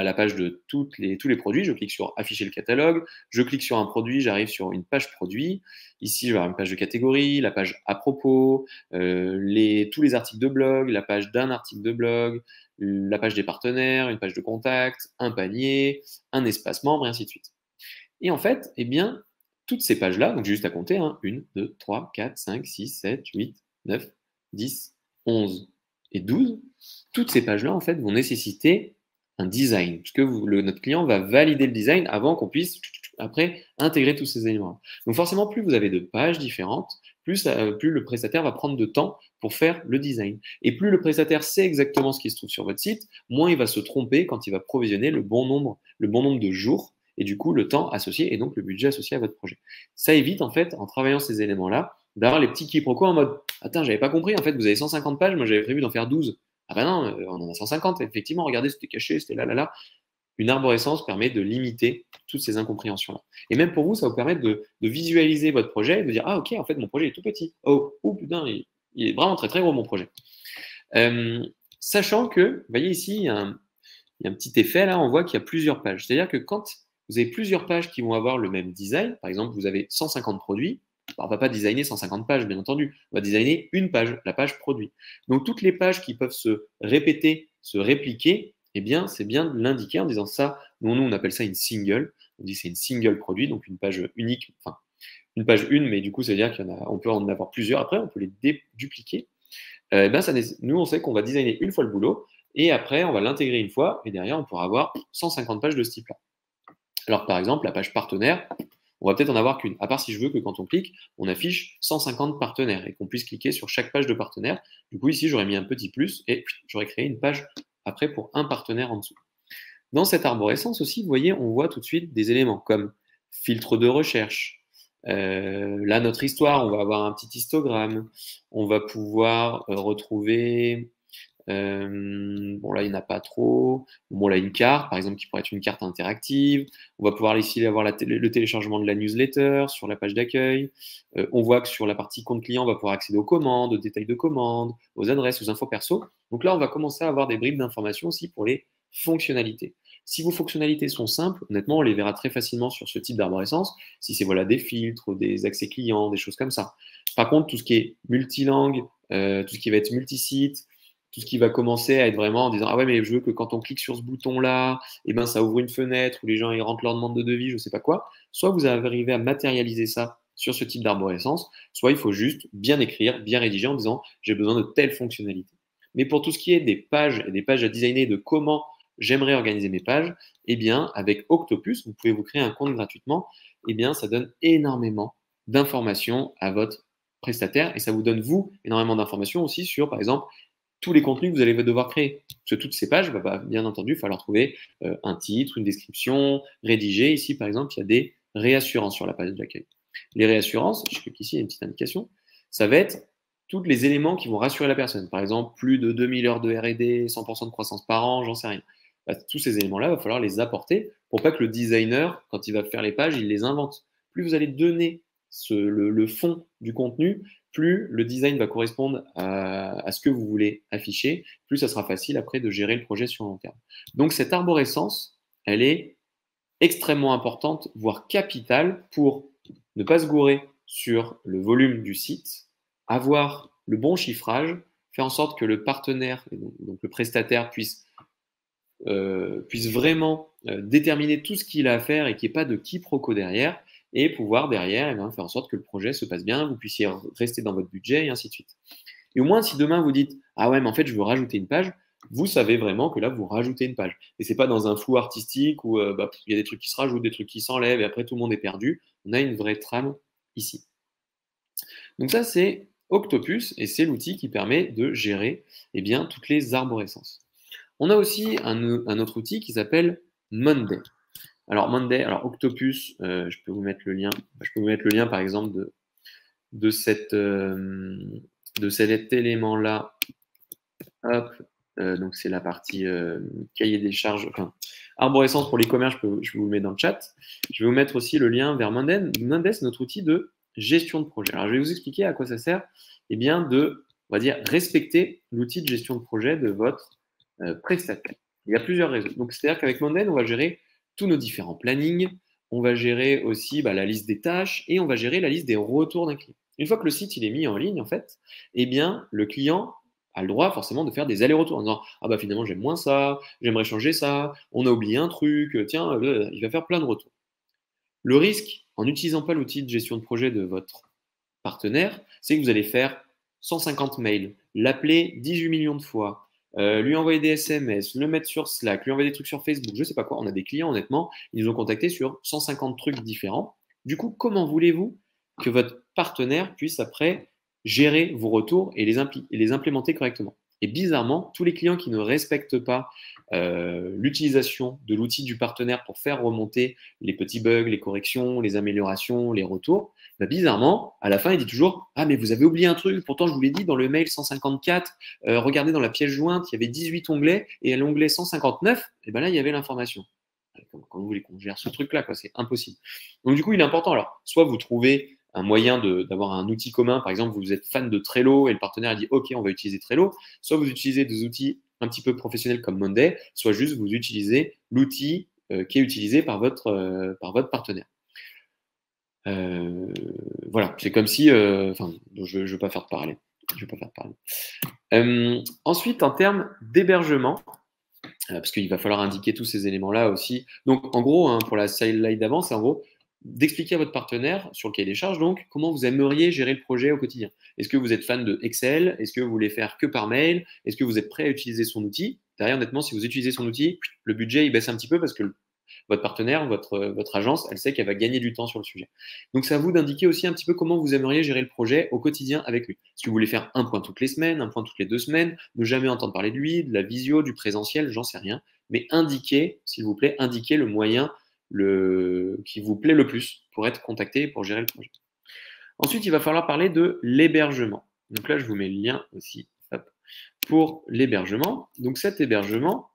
la page de tous les produits. Je clique sur afficher le catalogue. Je clique sur un produit, j'arrive sur une page produit. Ici, je vais avoir une page de catégorie, la page à propos, tous les articles de blog, la page d'un article de blog, la page des partenaires, une page de contact, un panier, un espace membre, et ainsi de suite. Et en fait, eh bien, toutes ces pages-là, donc j'ai juste à compter, 1, 2, 3, 4, 5, 6, 7, 8, 9, 10, 11 et 12, toutes ces pages-là, en fait, vont nécessiter un design, puisque notre client va valider le design avant qu'on puisse, après, intégrer tous ces éléments. Donc forcément, plus vous avez de pages différentes, plus le prestataire va prendre de temps pour faire le design. Et plus le prestataire sait exactement ce qui se trouve sur votre site, moins il va se tromper quand il va provisionner le bon nombre de jours, et du coup le temps associé et donc le budget associé à votre projet. Ça évite en fait, en travaillant ces éléments-là, d'avoir les petits quiproquos en mode « Attends, j'avais pas compris, en fait vous avez 150 pages, moi j'avais prévu d'en faire 12. » Ah ben non, on en a 150, effectivement, regardez, c'était caché, c'était là. Une arborescence permet de limiter toutes ces incompréhensions-là. Et même pour vous, ça va vous permettre de visualiser votre projet et de dire « Ah ok, en fait mon projet est tout petit. Oh putain, il est vraiment très très gros mon projet. » Sachant que, vous voyez ici, il y a un petit effet là, on voit qu'il y a plusieurs pages. C'est-à-dire que quand vous avez plusieurs pages qui vont avoir le même design, par exemple, vous avez 150 produits, on ne va pas designer 150 pages, bien entendu. On va designer une page, la page produit. Donc, toutes les pages qui peuvent se répéter, se répliquer, eh bien, c'est bien de l'indiquer en disant ça. Nous, on appelle ça une single. On dit que c'est une single produit, donc une page unique, enfin, une page une, mais du coup, ça veut dire qu'on peut en avoir plusieurs. Après, on peut les dédupliquer. Nous, on sait qu'on va designer une fois le boulot, et après, on va l'intégrer une fois, et derrière, on pourra avoir 150 pages de ce type-là. Alors, par exemple, la page partenaire, on va peut-être en avoir qu'une, à part si je veux que quand on clique, on affiche 150 partenaires et qu'on puisse cliquer sur chaque page de partenaire. Du coup, ici, j'aurais mis un petit plus et j'aurais créé une page après pour un partenaire en dessous. Dans cette arborescence aussi, vous voyez, on voit tout de suite des éléments comme filtre de recherche. Là, notre histoire, on va avoir un petit histogramme. On va pouvoir retrouver... bon là il n'y en a pas trop. Bon là une carte par exemple qui pourrait être une carte interactive. On va pouvoir ici avoir le téléchargement de la newsletter sur la page d'accueil. On voit que sur la partie compte client on va pouvoir accéder aux commandes, aux détails de commandes, aux adresses, aux infos perso. Donc là on va commencer à avoir des bribes d'informations aussi pour les fonctionnalités. Si vos fonctionnalités sont simples, honnêtement, on les verra très facilement sur ce type d'arborescence, si c'est voilà, des filtres, des accès clients, des choses comme ça. Par contre, tout ce qui est multilangue, tout ce qui va être multisite, tout ce qui va commencer à être vraiment en disant ah ouais mais je veux que quand on clique sur ce bouton là, eh ben ça ouvre une fenêtre où les gens ils rentrent leur demande de devis, je sais pas quoi. Soit vous arrivez à matérialiser ça sur ce type d'arborescence, soit il faut juste bien écrire, bien rédiger en disant j'ai besoin de telle fonctionnalité. Mais pour tout ce qui est des pages et des pages à designer, de comment j'aimerais organiser mes pages, eh bien avec Octopus, vous pouvez vous créer un compte gratuitement, eh bien ça donne énormément d'informations à votre prestataire et ça vous donne vous énormément d'informations aussi sur par exemple tous les contenus que vous allez devoir créer. Parce que toutes ces pages, bien entendu, il va falloir trouver un titre, une description, rédiger. Ici, par exemple, il y a des réassurances sur la page d'accueil. Les réassurances, je clique ici, il y a une petite indication, ça va être tous les éléments qui vont rassurer la personne. Par exemple, plus de 2000 heures de R&D, 100% de croissance par an, j'en sais rien. Tous ces éléments-là, il va falloir les apporter pour pas que le designer, quand il va faire les pages, il les invente. Plus vous allez donner le fond du contenu, plus le design va correspondre à ce que vous voulez afficher, plus ça sera facile après de gérer le projet sur long terme. Donc cette arborescence, elle est extrêmement importante, voire capitale pour ne pas se gourer sur le volume du site, avoir le bon chiffrage, faire en sorte que le partenaire, donc le prestataire, puisse vraiment déterminer tout ce qu'il a à faire et qu'il n'y ait pas de quiproquo derrière, et pouvoir derrière faire en sorte que le projet se passe bien, vous puissiez rester dans votre budget et ainsi de suite. Et au moins, si demain vous dites ah ouais, mais en fait, je veux rajouter une page, vous savez vraiment que là, vous rajoutez une page. Et c'est pas dans un flou artistique où il y a des trucs qui se rajoutent, des trucs qui s'enlèvent, et après tout le monde est perdu. On a une vraie trame ici. Donc ça, c'est Octopus, et c'est l'outil qui permet de gérer toutes les arborescences. On a aussi un autre outil qui s'appelle Monday. Alors Monday, alors Octopus, je peux vous mettre le lien. Je peux vous mettre le lien par exemple de cet élément-là. Hop, donc c'est la partie cahier des charges, enfin arborescence pour l'e-commerce, je vous le mets dans le chat. Je vais vous mettre aussi le lien vers Monday. Monday, c'est notre outil de gestion de projet. Alors je vais vous expliquer à quoi ça sert. Eh bien de, on va dire, respecter l'outil de gestion de projet de votre prestataire. Il y a plusieurs raisons. Donc c'est-à-dire qu'avec Monday, on va gérer tous nos différents plannings, on va gérer aussi la liste des tâches et on va gérer la liste des retours d'un client. Une fois que le site il est mis en ligne, en fait, eh bien, le client a le droit forcément de faire des allers-retours en disant ah bah finalement j'aime moins ça, j'aimerais changer ça, on a oublié un truc, tiens, il va faire plein de retours. Le risque en n'utilisant pas l'outil de gestion de projet de votre partenaire, c'est que vous allez faire 150 mails, l'appeler 18 millions de fois, lui envoyer des SMS, le mettre sur Slack, lui envoyer des trucs sur Facebook, je ne sais pas quoi. On a des clients, honnêtement, ils nous ont contactés sur 150 trucs différents. Du coup, comment voulez-vous que votre partenaire puisse après gérer vos retours et les implémenter correctement? Et bizarrement, tous les clients qui ne respectent pas l'utilisation de l'outil du partenaire pour faire remonter les petits bugs, les corrections, les améliorations, les retours, bizarrement, à la fin, il dit toujours ah, mais vous avez oublié un truc, pourtant je vous l'ai dit dans le mail 154, regardez dans la pièce jointe, il y avait 18 onglets, et à l'onglet 159, et là, il y avait l'information. Quand vous voulez qu'on gère ce truc-là, c'est impossible. Donc, du coup, il est important. Alors, soit vous trouvez un moyen d'avoir un outil commun, par exemple, vous êtes fan de Trello et le partenaire dit OK, on va utiliser Trello, soit vous utilisez des outils un petit peu professionnels comme Monday, soit juste vous utilisez l'outil qui est utilisé par votre partenaire. Voilà, c'est comme si, je ne veux pas faire de parallèle. Ensuite, en termes d'hébergement, parce qu'il va falloir indiquer tous ces éléments-là aussi. Donc, en gros, pour la slide d'avant, c'est en gros d'expliquer à votre partenaire sur le cahier des charges, donc, comment vous aimeriez gérer le projet au quotidien. Est-ce que vous êtes fan de Excel? Est-ce que vous voulez faire que par mail? Est-ce que vous êtes prêt à utiliser son outil? Derrière, honnêtement, si vous utilisez son outil, le budget, il baisse un petit peu parce que votre partenaire, votre agence, elle sait qu'elle va gagner du temps sur le sujet. Donc, c'est à vous d'indiquer aussi un petit peu comment vous aimeriez gérer le projet au quotidien avec lui. Est-ce que vous voulez faire un point toutes les semaines, un point toutes les 2 semaines, ne jamais entendre parler de lui, de la visio, du présentiel, j'en sais rien. Mais indiquez, s'il vous plaît, indiquez le moyen qui vous plaît le plus pour être contacté et pour gérer le projet. Ensuite, il va falloir parler de l'hébergement. Donc là, je vous mets le lien aussi pour l'hébergement. Donc cet hébergement,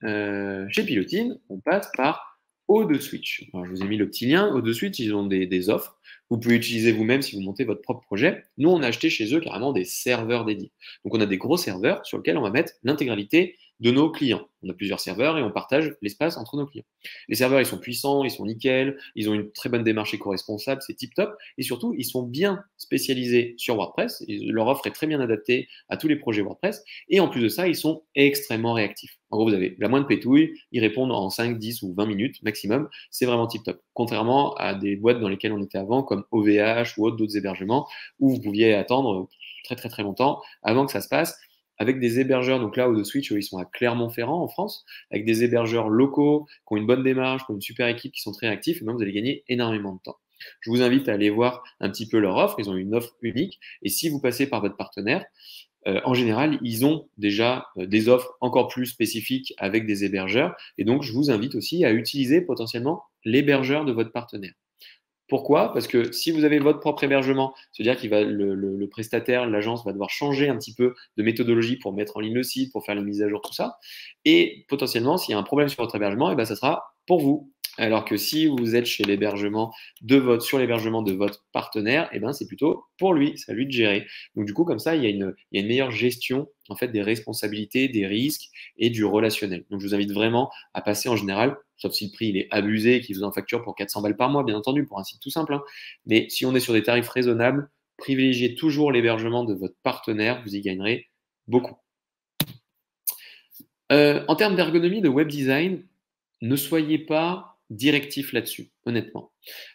chez Pilotine, on passe par O2Switch. Alors, je vous ai mis le petit lien. O2Switch, ils ont des offres. Vous pouvez utiliser vous-même si vous montez votre propre projet. Nous, on a acheté chez eux carrément des serveurs dédiés. Donc, on a des gros serveurs sur lesquels on va mettre l'intégralité de nos clients. On a plusieurs serveurs et on partage l'espace entre nos clients. Les serveurs, ils sont puissants, ils sont nickel, ils ont une très bonne démarche éco-responsable, c'est tip top. Et surtout, ils sont bien spécialisés sur WordPress. Leur offre est très bien adaptée à tous les projets WordPress. Et en plus de ça, ils sont extrêmement réactifs. En gros, vous avez la moindre pétouille, ils répondent en 5, 10 ou 20 minutes maximum. C'est vraiment tip top. Contrairement à des boîtes dans lesquelles on était avant, comme OVH ou d'autres hébergements, où vous pouviez attendre très très très longtemps avant que ça se passe. Avec des hébergeurs, donc là, de Switch, ils sont à Clermont-Ferrand en France, avec des hébergeurs locaux qui ont une bonne démarche, qui ont une super équipe, qui sont très actifs, et bien vous allez gagner énormément de temps. Je vous invite à aller voir un petit peu leur offre. Ils ont une offre unique. Et si vous passez par votre partenaire, en général, ils ont déjà des offres encore plus spécifiques avec des hébergeurs. Et donc, je vous invite aussi à utiliser potentiellement l'hébergeur de votre partenaire. Pourquoi? Parce que si vous avez votre propre hébergement, c'est-à-dire que le prestataire, l'agence va devoir changer un petit peu de méthodologie pour mettre en ligne le site, pour faire les mises à jour, tout ça. Et potentiellement, s'il y a un problème sur votre hébergement, et ben, ça sera pour vous. Alors que si vous êtes sur l'hébergement de votre partenaire, et ben, c'est plutôt pour lui, c'est à lui de gérer. Donc du coup, comme ça, il y a une meilleure gestion en fait, des responsabilités, des risques et du relationnel. Donc je vous invite vraiment à passer en général, sauf si le prix il est abusé et qu'il vous en facture pour 400 balles par mois, bien entendu, pour un site tout simple. Hein. Mais si on est sur des tarifs raisonnables, privilégiez toujours l'hébergement de votre partenaire, vous y gagnerez beaucoup. En termes d'ergonomie, de web design, ne soyez pas directif là-dessus, honnêtement.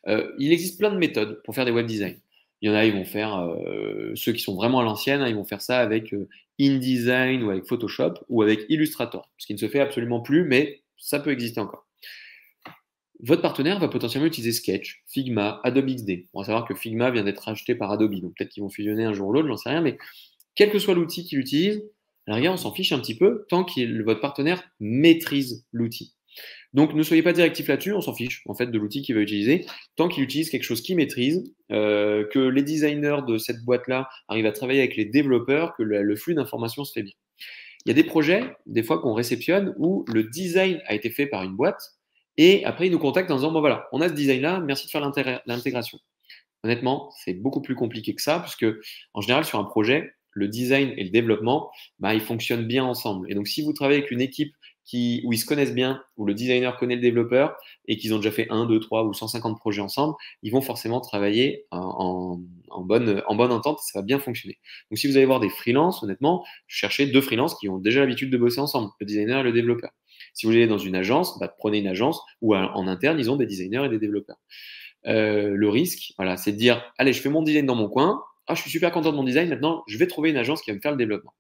Il existe plein de méthodes pour faire des web design. Il y en a, ils vont faire, ceux qui sont vraiment à l'ancienne, hein, ils vont faire ça avec InDesign ou avec Photoshop ou avec Illustrator, ce qui ne se fait absolument plus, mais ça peut exister encore. Votre partenaire va potentiellement utiliser Sketch, Figma, Adobe XD. On va savoir que Figma vient d'être racheté par Adobe, donc peut-être qu'ils vont fusionner un jour ou l'autre, j'en sais rien, mais quel que soit l'outil qu'il utilise, à la rigueur, on s'en fiche un petit peu tant que votre partenaire maîtrise l'outil. Donc, ne soyez pas directif là-dessus, on s'en fiche en fait de l'outil qu'il va utiliser, tant qu'il utilise quelque chose qu'il maîtrise, que les designers de cette boîte-là arrivent à travailler avec les développeurs, que le flux d'informations se fait bien. Il y a des projets, des fois qu'on réceptionne, où le design a été fait par une boîte, et après ils nous contactent en disant, bon voilà, on a ce design-là, merci de faire l'intégration. Honnêtement, c'est beaucoup plus compliqué que ça, puisque en général, sur un projet, le design et le développement, bah, ils fonctionnent bien ensemble. Et donc, si vous travaillez avec une équipe où ils se connaissent bien, où le designer connaît le développeur et qu'ils ont déjà fait 1, 2, 3 ou 150 projets ensemble, ils vont forcément travailler en bonne entente et ça va bien fonctionner. Donc, si vous allez voir des freelances, honnêtement, cherchez 2 freelances qui ont déjà l'habitude de bosser ensemble, le designer et le développeur. Si vous allez dans une agence, bah, prenez une agence où en interne, ils ont des designers et des développeurs. Le risque, voilà, c'est de dire, allez, je fais mon design dans mon coin, ah, je suis super content de mon design, maintenant, je vais trouver une agence qui va me faire le développement.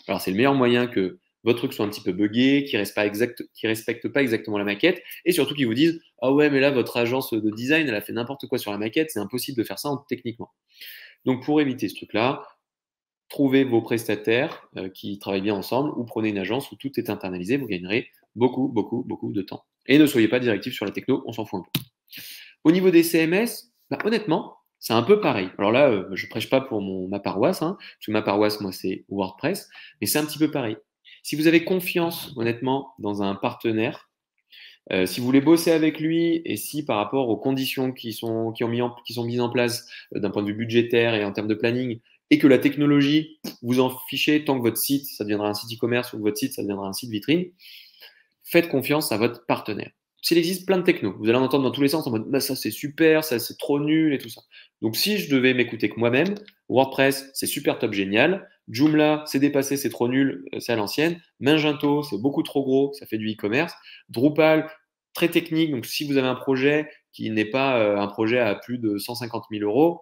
Alors, c'est le meilleur moyen que votre truc soit un petit peu buggé, qui respecte pas exactement la maquette, et surtout qu'ils vous disent, ah ouais, mais là, votre agence de design, elle a fait n'importe quoi sur la maquette, c'est impossible de faire ça techniquement. Donc, pour éviter ce truc-là, trouvez vos prestataires qui travaillent bien ensemble, ou prenez une agence où tout est internalisé, vous gagnerez beaucoup, beaucoup, beaucoup de temps. Et ne soyez pas directif sur la techno, on s'en fout un peu. Au niveau des CMS, bah, honnêtement, c'est un peu pareil. Alors là, je prêche pas pour ma paroisse, hein, parce que ma paroisse, moi, c'est WordPress, mais c'est un petit peu pareil. Si vous avez confiance, honnêtement, dans un partenaire, si vous voulez bosser avec lui et si par rapport aux conditions qui sont mises en place d'un point de vue budgétaire et en termes de planning, et que la technologie, vous en fichez tant que votre site, ça deviendra un site e-commerce ou que votre site, ça deviendra un site vitrine, faites confiance à votre partenaire. S'il existe plein de technos, vous allez en entendre dans tous les sens en mode bah, ça c'est super, ça c'est trop nul et tout ça. Donc si je devais m'écouter que moi-même, WordPress c'est super top génial, Joomla c'est dépassé, c'est trop nul, c'est à l'ancienne, Magento c'est beaucoup trop gros, ça fait du e-commerce, Drupal très technique, donc si vous avez un projet qui n'est pas un projet à plus de 150 000 euros,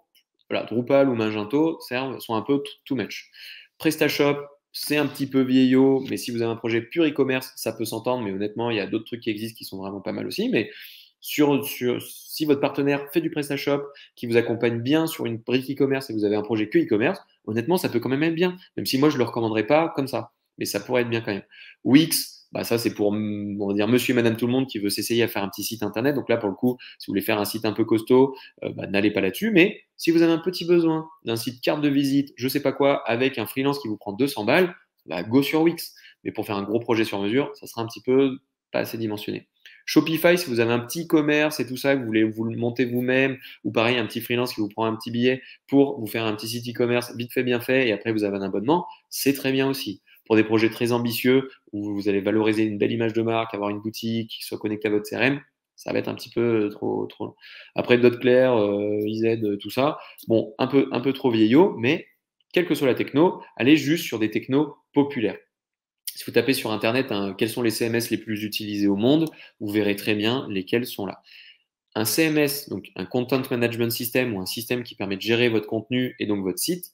voilà, Drupal ou Magento sont un peu too much. PrestaShop, c'est un petit peu vieillot, mais si vous avez un projet pur e-commerce, ça peut s'entendre, mais honnêtement, il y a d'autres trucs qui existent qui sont vraiment pas mal aussi. Mais si votre partenaire fait du PrestaShop, qui vous accompagne bien sur une brique e-commerce et vous avez un projet que e-commerce, honnêtement, ça peut quand même être bien, même si moi, je ne le recommanderais pas comme ça. Mais ça pourrait être bien quand même. Wix, bah ça, c'est pour, on va dire, monsieur et madame tout le monde qui veut s'essayer à faire un petit site internet. Donc là, pour le coup, si vous voulez faire un site un peu costaud, bah, n'allez pas là-dessus. Mais si vous avez un petit besoin d'un site carte de visite, je sais pas quoi, avec un freelance qui vous prend 200 balles, bah, go sur Wix. Mais pour faire un gros projet sur mesure, ça sera un petit peu pas assez dimensionné. Shopify, si vous avez un petit commerce et tout ça, que vous voulez vous le monter vous-même, ou pareil, un petit freelance qui vous prend un petit billet pour vous faire un petit site e-commerce vite fait, bien fait, et après vous avez un abonnement, c'est très bien aussi. Pour des projets très ambitieux où vous allez valoriser une belle image de marque, avoir une boutique qui soit connectée à votre CRM, ça va être un petit peu trop long. Après, Dotclair, IZ, tout ça, bon, un peu trop vieillot, mais quelle que soit la techno, allez juste sur des technos populaires. Si vous tapez sur Internet quels sont les CMS les plus utilisés au monde, vous verrez très bien lesquels sont là. Un CMS, donc un Content Management System ou un système qui permet de gérer votre contenu et donc votre site,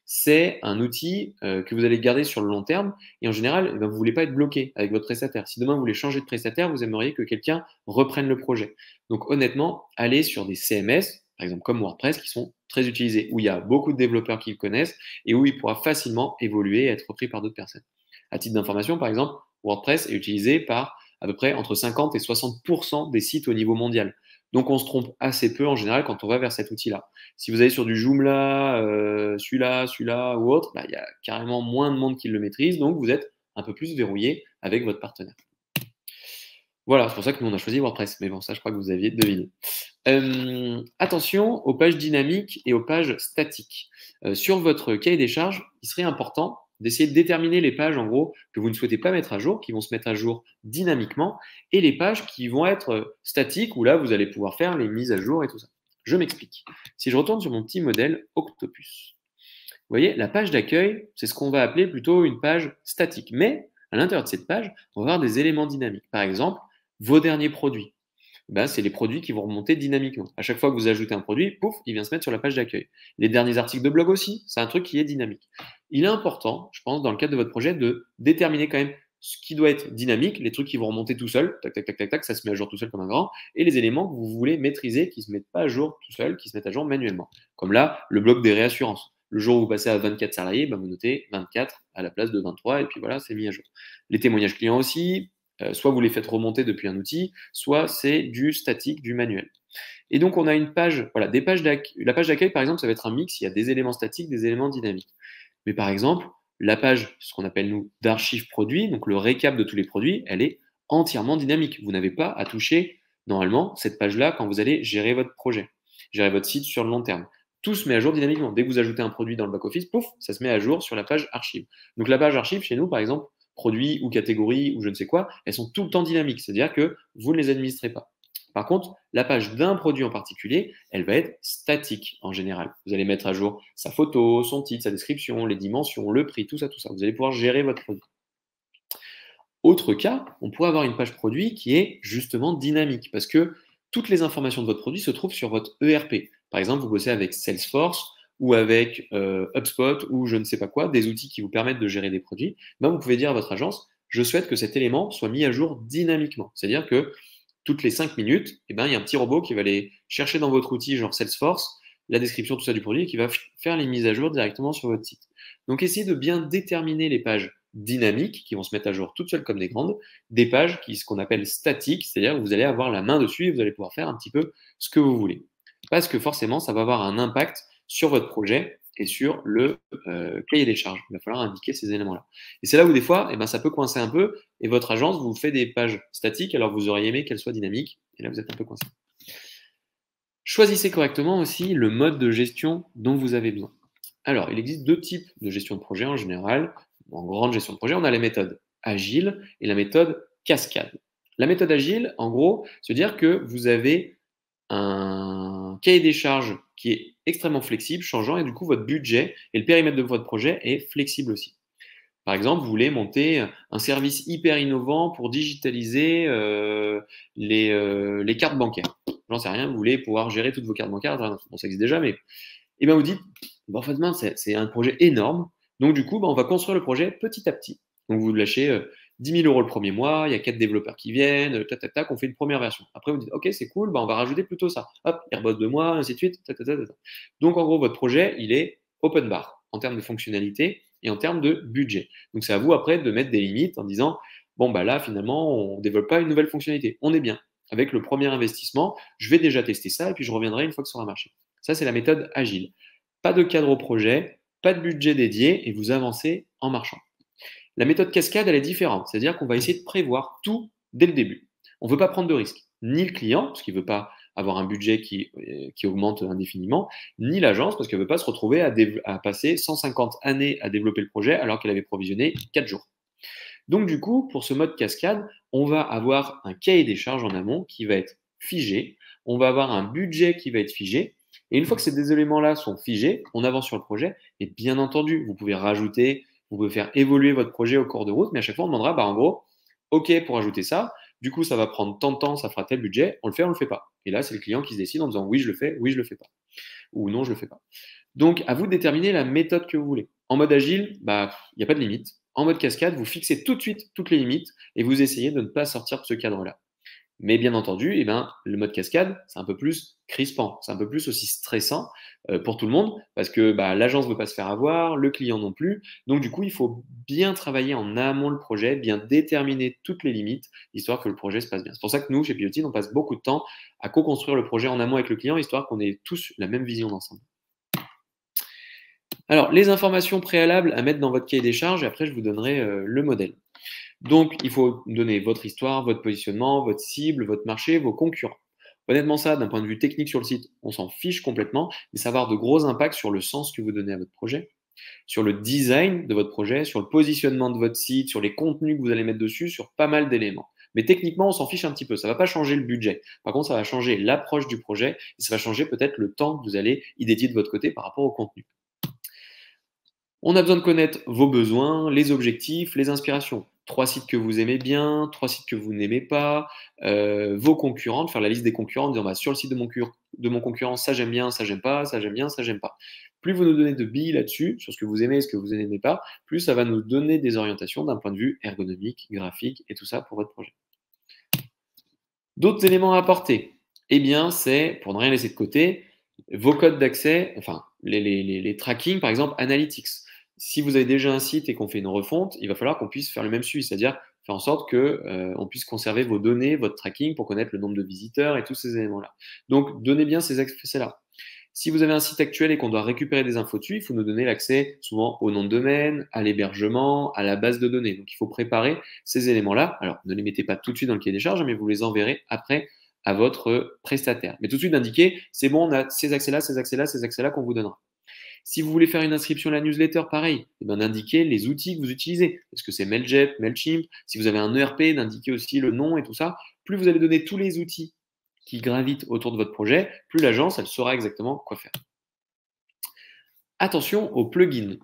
c'est un outil que vous allez garder sur le long terme et en général, vous ne voulez pas être bloqué avec votre prestataire. Si demain vous voulez changer de prestataire, vous aimeriez que quelqu'un reprenne le projet. Donc honnêtement, allez sur des CMS, par exemple comme WordPress, qui sont très utilisés, où il y a beaucoup de développeurs qui le connaissent et où il pourra facilement évoluer et être repris par d'autres personnes. À titre d'information, par exemple, WordPress est utilisé par à peu près entre 50 et 60% des sites au niveau mondial. Donc on se trompe assez peu en général quand on va vers cet outil-là. Si vous allez sur du Joomla, celui-là ou autre, il y a carrément moins de monde qui le maîtrise, donc vous êtes un peu plus verrouillé avec votre partenaire. Voilà, c'est pour ça que nous on a choisi WordPress, mais bon, ça je crois que vous aviez deviné. Attention aux pages dynamiques et aux pages statiques. Sur votre cahier des charges, il serait important d'essayer de déterminer les pages en gros que vous ne souhaitez pas mettre à jour, qui vont se mettre à jour dynamiquement, et les pages qui vont être statiques, où là vous allez pouvoir faire les mises à jour et tout ça. Je m'explique. Si je retourne sur mon petit modèle Octopus, vous voyez, la page d'accueil, c'est ce qu'on va appeler plutôt une page statique. Mais à l'intérieur de cette page, on va avoir des éléments dynamiques. Par exemple, vos derniers produits. C'est les produits qui vont remonter dynamiquement. À chaque fois que vous ajoutez un produit, pouf, il vient se mettre sur la page d'accueil. Les derniers articles de blog aussi, c'est un truc qui est dynamique. Il est important, je pense, dans le cadre de votre projet, de déterminer quand même ce qui doit être dynamique, les trucs qui vont remonter tout seul, tac, tac, tac, tac, tac, ça se met à jour tout seul comme un grand, et les éléments que vous voulez maîtriser, qui ne se mettent pas à jour tout seul, qui se mettent à jour manuellement. Comme là, le bloc des réassurances. Le jour où vous passez à 24 salariés, vous notez 24 à la place de 23, et puis voilà, c'est mis à jour. Les témoignages clients aussi, soit vous les faites remonter depuis un outil, soit c'est du statique, du manuel. Et donc, on a une page, voilà, la page d'accueil, par exemple, ça va être un mix, il y a des éléments statiques, des éléments dynamiques. Mais par exemple, la page, ce qu'on appelle nous d'archives produits, donc le récap de tous les produits, elle est entièrement dynamique. Vous n'avez pas à toucher, normalement, cette page-là quand vous allez gérer votre projet, gérer votre site sur le long terme. Tout se met à jour dynamiquement. Dès que vous ajoutez un produit dans le back-office, pouf, ça se met à jour sur la page archive. Donc la page archive, chez nous, par exemple, produits ou catégories ou je ne sais quoi, elles sont tout le temps dynamiques, c'est-à-dire que vous ne les administrez pas. Par contre, la page d'un produit en particulier, elle va être statique en général. Vous allez mettre à jour sa photo, son titre, sa description, les dimensions, le prix, tout ça, tout ça. Vous allez pouvoir gérer votre produit. Autre cas, on pourrait avoir une page produit qui est justement dynamique parce que toutes les informations de votre produit se trouvent sur votre ERP. Par exemple, vous bossez avec Salesforce ou avec HubSpot ou je ne sais pas quoi, des outils qui vous permettent de gérer des produits. Vous pouvez dire à votre agence, je souhaite que cet élément soit mis à jour dynamiquement. C'est-à-dire que toutes les 5 minutes, il y a un petit robot qui va aller chercher dans votre outil, genre Salesforce, la description, tout ça du produit, et qui va faire les mises à jour directement sur votre site. Donc, essayez de bien déterminer les pages dynamiques qui vont se mettre à jour toutes seules comme des grandes, des pages ce qu'on appelle statiques, c'est-à-dire que vous allez avoir la main dessus et vous allez pouvoir faire un petit peu ce que vous voulez. Parce que forcément, ça va avoir un impact sur votre projet et sur le cahier des charges. Il va falloir indiquer ces éléments-là. Et c'est là où des fois, ça peut coincer un peu et votre agence vous fait des pages statiques alors vous auriez aimé qu'elles soient dynamiques et là vous êtes un peu coincé. Choisissez correctement aussi le mode de gestion dont vous avez besoin. Alors, il existe deux types de gestion de projet en général. En grande gestion de projet, on a la méthode agile et la méthode cascade. La méthode agile, en gros, c'est dire que vous avez un cahier des charges qui est extrêmement flexible, changeant, et du coup, votre budget et le périmètre de votre projet est flexible aussi. Par exemple, vous voulez monter un service hyper innovant pour digitaliser les cartes bancaires. J'en sais rien, vous voulez pouvoir gérer toutes vos cartes bancaires. Bon, ça existe déjà, mais vous dites, en fait, c'est un projet énorme. Donc, du coup, on va construire le projet petit à petit. Donc, vous lâchez 10 000 € le premier mois, il y a 4 développeurs qui viennent, tac, tac, tac, on fait une première version. Après, vous dites, OK, c'est cool, on va rajouter plutôt ça. Hop, Airbus 2 mois, ainsi de suite. Tac, tac, tac, tac. Donc, en gros, votre projet, il est open bar en termes de fonctionnalité et en termes de budget. Donc, c'est à vous après de mettre des limites en disant, là, finalement, on ne développe pas une nouvelle fonctionnalité. On est bien. Avec le premier investissement, je vais déjà tester ça et puis je reviendrai une fois que ça aura marché. Ça, c'est la méthode agile. Pas de cadre au projet, pas de budget dédié et vous avancez en marchant. La méthode cascade, elle est différente. C'est-à-dire qu'on va essayer de prévoir tout dès le début. On ne veut pas prendre de risques. Ni le client, parce qu'il ne veut pas avoir un budget qui augmente indéfiniment, ni l'agence parce qu'elle ne veut pas se retrouver à passer 150 années à développer le projet alors qu'elle avait provisionné 4 jours. Donc du coup, pour ce mode cascade, on va avoir un cahier des charges en amont qui va être figé, on va avoir un budget qui va être figé, et une fois que ces éléments-là sont figés, on avance sur le projet, et bien entendu, vous pouvez rajouter, vous pouvez faire évoluer votre projet au cours de route, mais à chaque fois, on demandera, en gros, OK pour ajouter ça, du coup, ça va prendre tant de temps, ça fera tel budget, on le fait, on le fait pas. Et là, c'est le client qui se décide en disant oui, je le fais, oui, je le fais pas, ou non, je le fais pas. Donc, à vous de déterminer la méthode que vous voulez. En mode agile, il n'y a pas de limite. En mode cascade, vous fixez tout de suite toutes les limites et vous essayez de ne pas sortir de ce cadre-là. Mais bien entendu, le mode cascade, c'est un peu plus crispant, c'est un peu plus aussi stressant pour tout le monde parce que l'agence ne veut pas se faire avoir, le client non plus. Donc du coup, il faut bien travailler en amont le projet, bien déterminer toutes les limites, histoire que le projet se passe bien. C'est pour ça que nous, chez Pilotin, on passe beaucoup de temps à co-construire le projet en amont avec le client, histoire qu'on ait tous la même vision d'ensemble. Alors, les informations préalables à mettre dans votre cahier des charges, et après, je vous donnerai le modèle. Donc, il faut donner votre histoire, votre positionnement, votre cible, votre marché, vos concurrents. Honnêtement, ça, d'un point de vue technique sur le site, on s'en fiche complètement, mais ça va avoir de gros impacts sur le sens que vous donnez à votre projet, sur le design de votre projet, sur le positionnement de votre site, sur les contenus que vous allez mettre dessus, sur pas mal d'éléments. Mais techniquement, on s'en fiche un petit peu. Ça ne va pas changer le budget. Par contre, ça va changer l'approche du projet et ça va changer peut-être le temps que vous allez y dédier de votre côté par rapport au contenu. On a besoin de connaître vos besoins, les objectifs, les inspirations. 3 sites que vous aimez bien, 3 sites que vous n'aimez pas, vos concurrents, de faire la liste des concurrents, en disant sur le site de mon concurrent, ça j'aime bien, ça j'aime pas, ça j'aime bien, ça j'aime pas. Plus vous nous donnez de billes là-dessus, sur ce que vous aimez et ce que vous n'aimez pas, plus ça va nous donner des orientations d'un point de vue ergonomique, graphique et tout ça pour votre projet. D'autres éléments à apporter, eh bien, c'est, pour ne rien laisser de côté, vos codes d'accès, enfin, les tracking, par exemple, Analytics. Si vous avez déjà un site et qu'on fait une refonte, il va falloir qu'on puisse faire le même suivi, c'est-à-dire faire en sorte qu'on puisse conserver vos données, votre tracking pour connaître le nombre de visiteurs et tous ces éléments-là. Donc, donnez bien ces accès-là. Si vous avez un site actuel et qu'on doit récupérer des infos dessus, il faut nous donner l'accès souvent au nom de domaine, à l'hébergement, à la base de données. Donc, il faut préparer ces éléments-là. Alors, ne les mettez pas tout de suite dans le cahier des charges, mais vous les enverrez après à votre prestataire. Mais tout de suite indiquer, c'est bon, on a ces accès-là, ces accès-là, ces accès-là qu'on vous donnera. Si vous voulez faire une inscription à la newsletter, pareil, d'indiquer les outils que vous utilisez. Est-ce que c'est Mailjet, Mailchimp? Si vous avez un ERP, d'indiquer aussi le nom et tout ça. Plus vous allez donner tous les outils qui gravitent autour de votre projet, plus l'agence, elle saura exactement quoi faire. Attention aux plugins.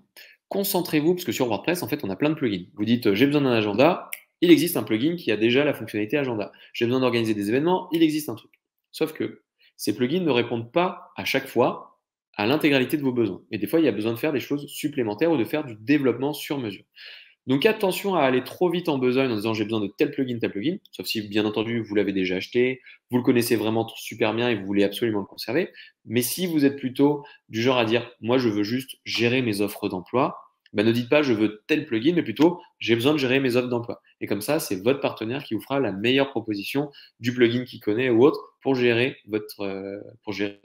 Concentrez-vous, parce que sur WordPress, en fait, on a plein de plugins. Vous dites, j'ai besoin d'un agenda, il existe un plugin qui a déjà la fonctionnalité agenda. J'ai besoin d'organiser des événements, il existe un truc. Sauf que ces plugins ne répondent pas à chaque fois à l'intégralité de vos besoins. Et des fois, il y a besoin de faire des choses supplémentaires ou de faire du développement sur mesure. Donc attention à aller trop vite en besogne en disant j'ai besoin de tel plugin, sauf si bien entendu vous l'avez déjà acheté, vous le connaissez vraiment super bien et vous voulez absolument le conserver. Mais si vous êtes plutôt du genre à dire moi je veux juste gérer mes offres d'emploi, ne dites pas je veux tel plugin, mais plutôt j'ai besoin de gérer mes offres d'emploi. Et comme ça, c'est votre partenaire qui vous fera la meilleure proposition du plugin qu'il connaît ou autre pour gérer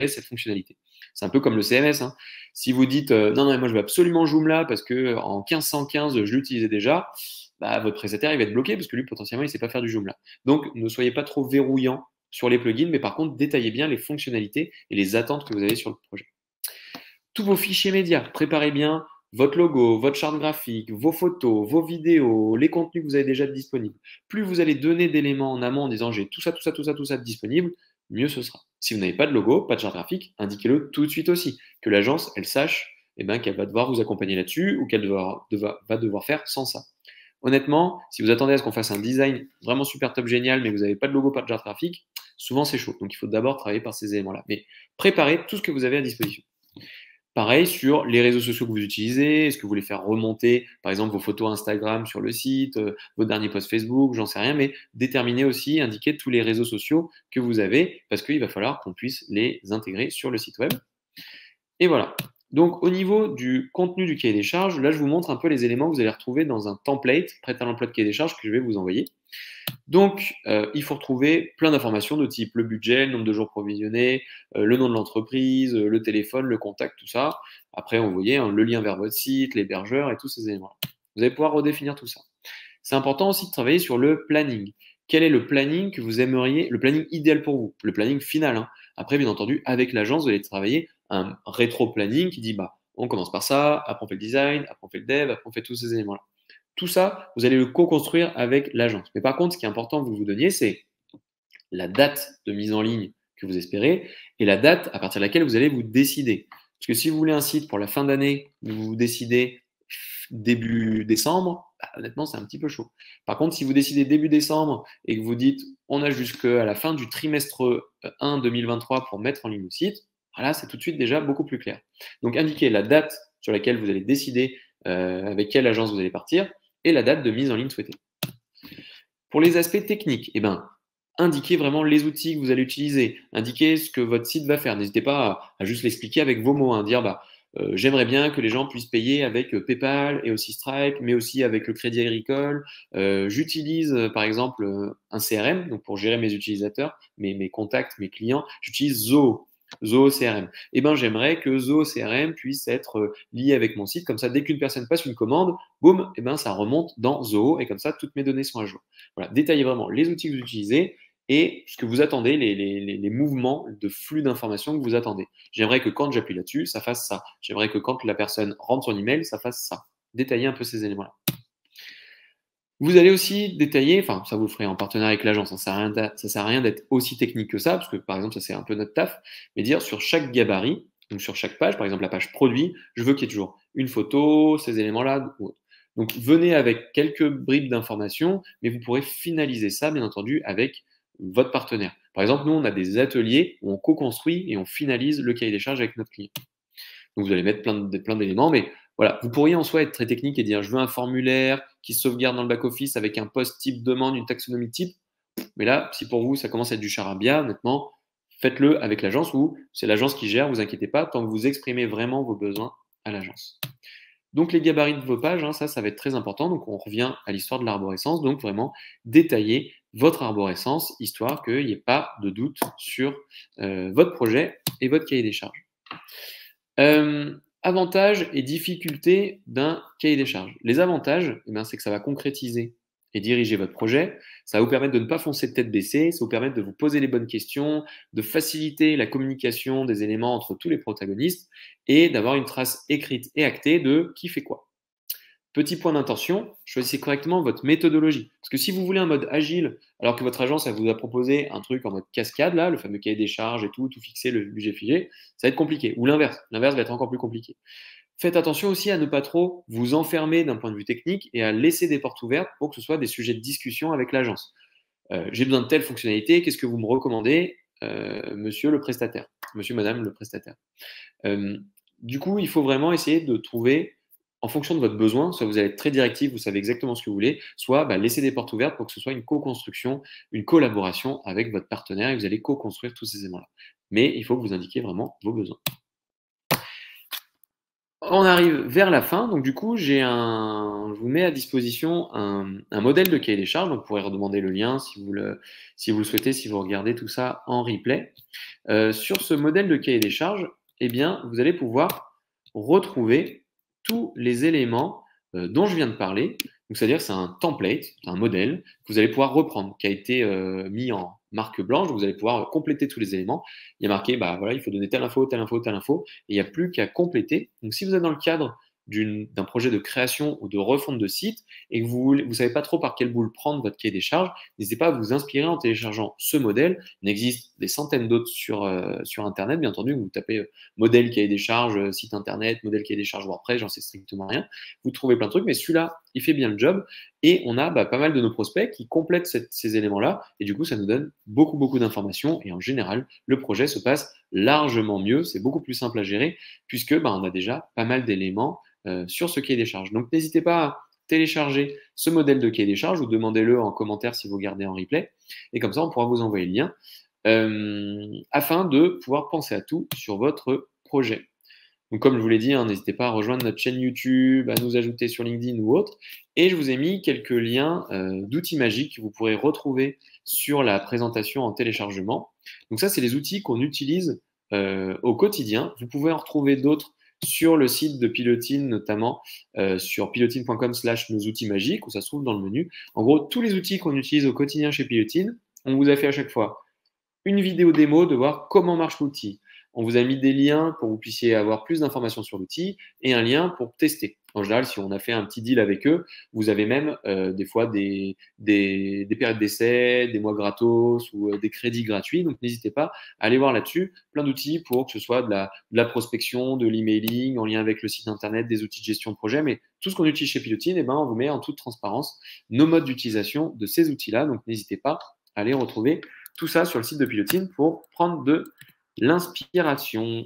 cette fonctionnalité. C'est un peu comme le CMS. Hein. Si vous dites non, moi je veux absolument Joomla parce que en 1515 je l'utilisais déjà, votre prestataire il va être bloqué parce que lui potentiellement il ne sait pas faire du Joomla. Donc ne soyez pas trop verrouillant sur les plugins, mais par contre détaillez bien les fonctionnalités et les attentes que vous avez sur le projet. Tous vos fichiers médias, préparez bien votre logo, votre charte graphique, vos photos, vos vidéos, les contenus que vous avez déjà disponibles. Plus vous allez donner d'éléments en amont en disant j'ai tout ça, tout ça, tout ça, tout ça disponible, mieux ce sera. Si vous n'avez pas de logo, pas de charte graphique, indiquez-le tout de suite aussi. Que l'agence, elle sache qu'elle va devoir vous accompagner là-dessus ou qu'elle va devoir faire sans ça. Honnêtement, si vous attendez à ce qu'on fasse un design vraiment super top génial, mais vous n'avez pas de logo, pas de charte graphique, souvent c'est chaud. Donc il faut d'abord travailler par ces éléments-là. Mais préparez tout ce que vous avez à disposition. Pareil sur les réseaux sociaux que vous utilisez, est-ce que vous voulez faire remonter, par exemple, vos photos Instagram sur le site, vos derniers posts Facebook, j'en sais rien, mais déterminez aussi, indiquez tous les réseaux sociaux que vous avez, parce qu'il va falloir qu'on puisse les intégrer sur le site web. Et voilà. Donc, au niveau du contenu du cahier des charges, là, je vous montre un peu les éléments que vous allez retrouver dans un template prêt à l'emploi de cahier des charges que je vais vous envoyer. Donc, il faut retrouver plein d'informations de type le budget, le nombre de jours provisionnés, le nom de l'entreprise, le téléphone, le contact, tout ça. Après, vous voyez le lien vers votre site, l'hébergeur et tous ces éléments-là. Vous allez pouvoir redéfinir tout ça. C'est important aussi de travailler sur le planning. Quel est le planning que vous aimeriez, le planning idéal pour vous, le planning final, hein, Après, bien entendu, avec l'agence, vous allez travailler un rétro-planning qui dit, bah, on commence par ça, après on fait le design, après on fait le dev, après on fait tous ces éléments-là. Tout ça, vous allez le co-construire avec l'agence. Mais par contre, ce qui est important que vous vous donniez, c'est la date de mise en ligne que vous espérez et la date à partir de laquelle vous allez vous décider. Parce que si vous voulez un site pour la fin d'année, vous vous décidez début décembre, bah, honnêtement, c'est un petit peu chaud. Par contre, si vous décidez début décembre et que vous dites on a jusqu'à la fin du trimestre 1 2023 pour mettre en ligne le site, voilà, c'est tout de suite déjà beaucoup plus clair. Donc, indiquez la date sur laquelle vous allez décider avec quelle agence vous allez partir et la date de mise en ligne souhaitée. Pour les aspects techniques, eh ben, indiquez vraiment les outils que vous allez utiliser, indiquez ce que votre site va faire. N'hésitez pas à juste l'expliquer avec vos mots, dire bah, j'aimerais bien que les gens puissent payer avec PayPal et aussi Stripe, mais aussi avec le Crédit Agricole. J'utilise par exemple un CRM donc pour gérer mes utilisateurs, mes contacts, mes clients. J'utilise Zoho. Zoho CRM. Eh ben, j'aimerais que Zoho CRM puisse être lié avec mon site. Comme ça, dès qu'une personne passe une commande, boum, eh ben, ça remonte dans Zoho et comme ça, toutes mes données sont à jour. Voilà, détaillez vraiment les outils que vous utilisez et ce que vous attendez, les mouvements de flux d'informations que vous attendez. J'aimerais que quand j'appuie là-dessus, ça fasse ça. J'aimerais que quand la personne rentre son email, ça fasse ça. Détaillez un peu ces éléments-là. Vous allez aussi détailler, enfin ça vous le ferez en partenariat avec l'agence, ça ne sert à rien d'être aussi technique que ça, parce que par exemple ça c'est un peu notre taf, mais dire sur chaque gabarit, donc sur chaque page, par exemple la page produit, je veux qu'il y ait toujours une photo, ces éléments-là, ou autre. Donc venez avec quelques bribes d'informations, mais vous pourrez finaliser ça bien entendu avec votre partenaire. Par exemple, nous on a des ateliers où on co-construit et on finalise le cahier des charges avec notre client. Donc vous allez mettre plein d'éléments, mais voilà, vous pourriez en soi être très technique et dire je veux un formulaire qui se sauvegarde dans le back-office avec un post type demande, une taxonomie type. Mais là, si pour vous ça commence à être du charabia, honnêtement, faites-le avec l'agence ou c'est l'agence qui gère, vous inquiétez pas, tant que vous exprimez vraiment vos besoins à l'agence. Donc les gabarits de vos pages, ça va être très important. Donc on revient à l'histoire de l'arborescence. Donc vraiment détailler votre arborescence, histoire qu'il n'y ait pas de doute sur votre projet et votre cahier des charges. Avantages et difficultés d'un cahier des charges. Les avantages, c'est que ça va concrétiser et diriger votre projet. Ça va vous permettre de ne pas foncer de tête baissée, ça va vous permettre de vous poser les bonnes questions, de faciliter la communication des éléments entre tous les protagonistes et d'avoir une trace écrite et actée de qui fait quoi. Petit point d'intention, choisissez correctement votre méthodologie. Parce que si vous voulez un mode agile, alors que votre agence elle vous a proposé un truc en mode cascade, là, le fameux cahier des charges et tout fixé, le budget figé, ça va être compliqué. Ou l'inverse, l'inverse va être encore plus compliqué. Faites attention aussi à ne pas trop vous enfermer d'un point de vue technique et à laisser des portes ouvertes pour que ce soit des sujets de discussion avec l'agence. J'ai besoin de telle fonctionnalité, qu'est-ce que vous me recommandez, monsieur le prestataire, monsieur, madame le prestataire. Du coup, il faut vraiment essayer de trouver en fonction de votre besoin, soit vous allez être très directif, vous savez exactement ce que vous voulez, soit laisser des portes ouvertes pour que ce soit une co-construction, une collaboration avec votre partenaire et vous allez co-construire tous ces éléments-là. Mais il faut que vous indiquiez vraiment vos besoins. On arrive vers la fin, donc du coup, je vous mets à disposition un modèle de cahier des charges, donc vous pourrez redemander le lien si vous le souhaitez, si vous regardez tout ça en replay. Sur ce modèle de cahier des charges, eh bien, vous allez pouvoir retrouver tous les éléments dont je viens de parler. Donc, c'est-à-dire que c'est un template, un modèle que vous allez pouvoir reprendre, qui a été mis en marque blanche. Donc, vous allez pouvoir compléter tous les éléments. Il y a marqué, voilà, il faut donner telle info, telle info, telle info. Et il n'y a plus qu'à compléter. Donc, si vous êtes dans le cadre d'un projet de création ou de refonte de site et que vous ne savez pas trop par quel bout le prendre, votre cahier des charges, n'hésitez pas à vous inspirer en téléchargeant ce modèle. Il existe des centaines d'autres sur Internet, bien entendu. Vous tapez modèle cahier des charges, site Internet, modèle cahier des charges WordPress, j'en sais strictement rien. Vous trouvez plein de trucs, mais celui-là, il fait bien le job. Et on a pas mal de nos prospects qui complètent ces éléments-là. Et du coup, ça nous donne beaucoup d'informations. Et en général, le projet se passe largement mieux. C'est beaucoup plus simple à gérer puisque on a déjà pas mal d'éléments sur ce cahier des charges. Donc, n'hésitez pas à télécharger ce modèle de cahier des charges ou demandez-le en commentaire si vous regardez en replay. Et comme ça, on pourra vous envoyer le lien afin de pouvoir penser à tout sur votre projet. Donc, comme je vous l'ai dit, n'hésitez pas à rejoindre notre chaîne YouTube, à nous ajouter sur LinkedIn ou autre. Et je vous ai mis quelques liens d'outils magiques que vous pourrez retrouver sur la présentation en téléchargement. Donc ça, c'est les outils qu'on utilise au quotidien. Vous pouvez en retrouver d'autres sur le site de Pilotine, notamment sur pilotine.com/nos outils magiques, où ça se trouve dans le menu. En gros, tous les outils qu'on utilise au quotidien chez Pilotine, on vous a fait à chaque fois une vidéo démo de voir comment marche l'outil. On vous a mis des liens pour que vous puissiez avoir plus d'informations sur l'outil et un lien pour tester. En général, si on a fait un petit deal avec eux, vous avez même des fois des périodes d'essai, des mois gratos ou des crédits gratuits. Donc, n'hésitez pas à aller voir là-dessus. Plein d'outils pour que ce soit de la prospection, de l'emailing, en lien avec le site internet, des outils de gestion de projet. Mais tout ce qu'on utilise chez Pilotine, eh ben, on vous met en toute transparence nos modes d'utilisation de ces outils-là. Donc, n'hésitez pas à aller retrouver tout ça sur le site de Pilotine pour prendre de l'inspiration.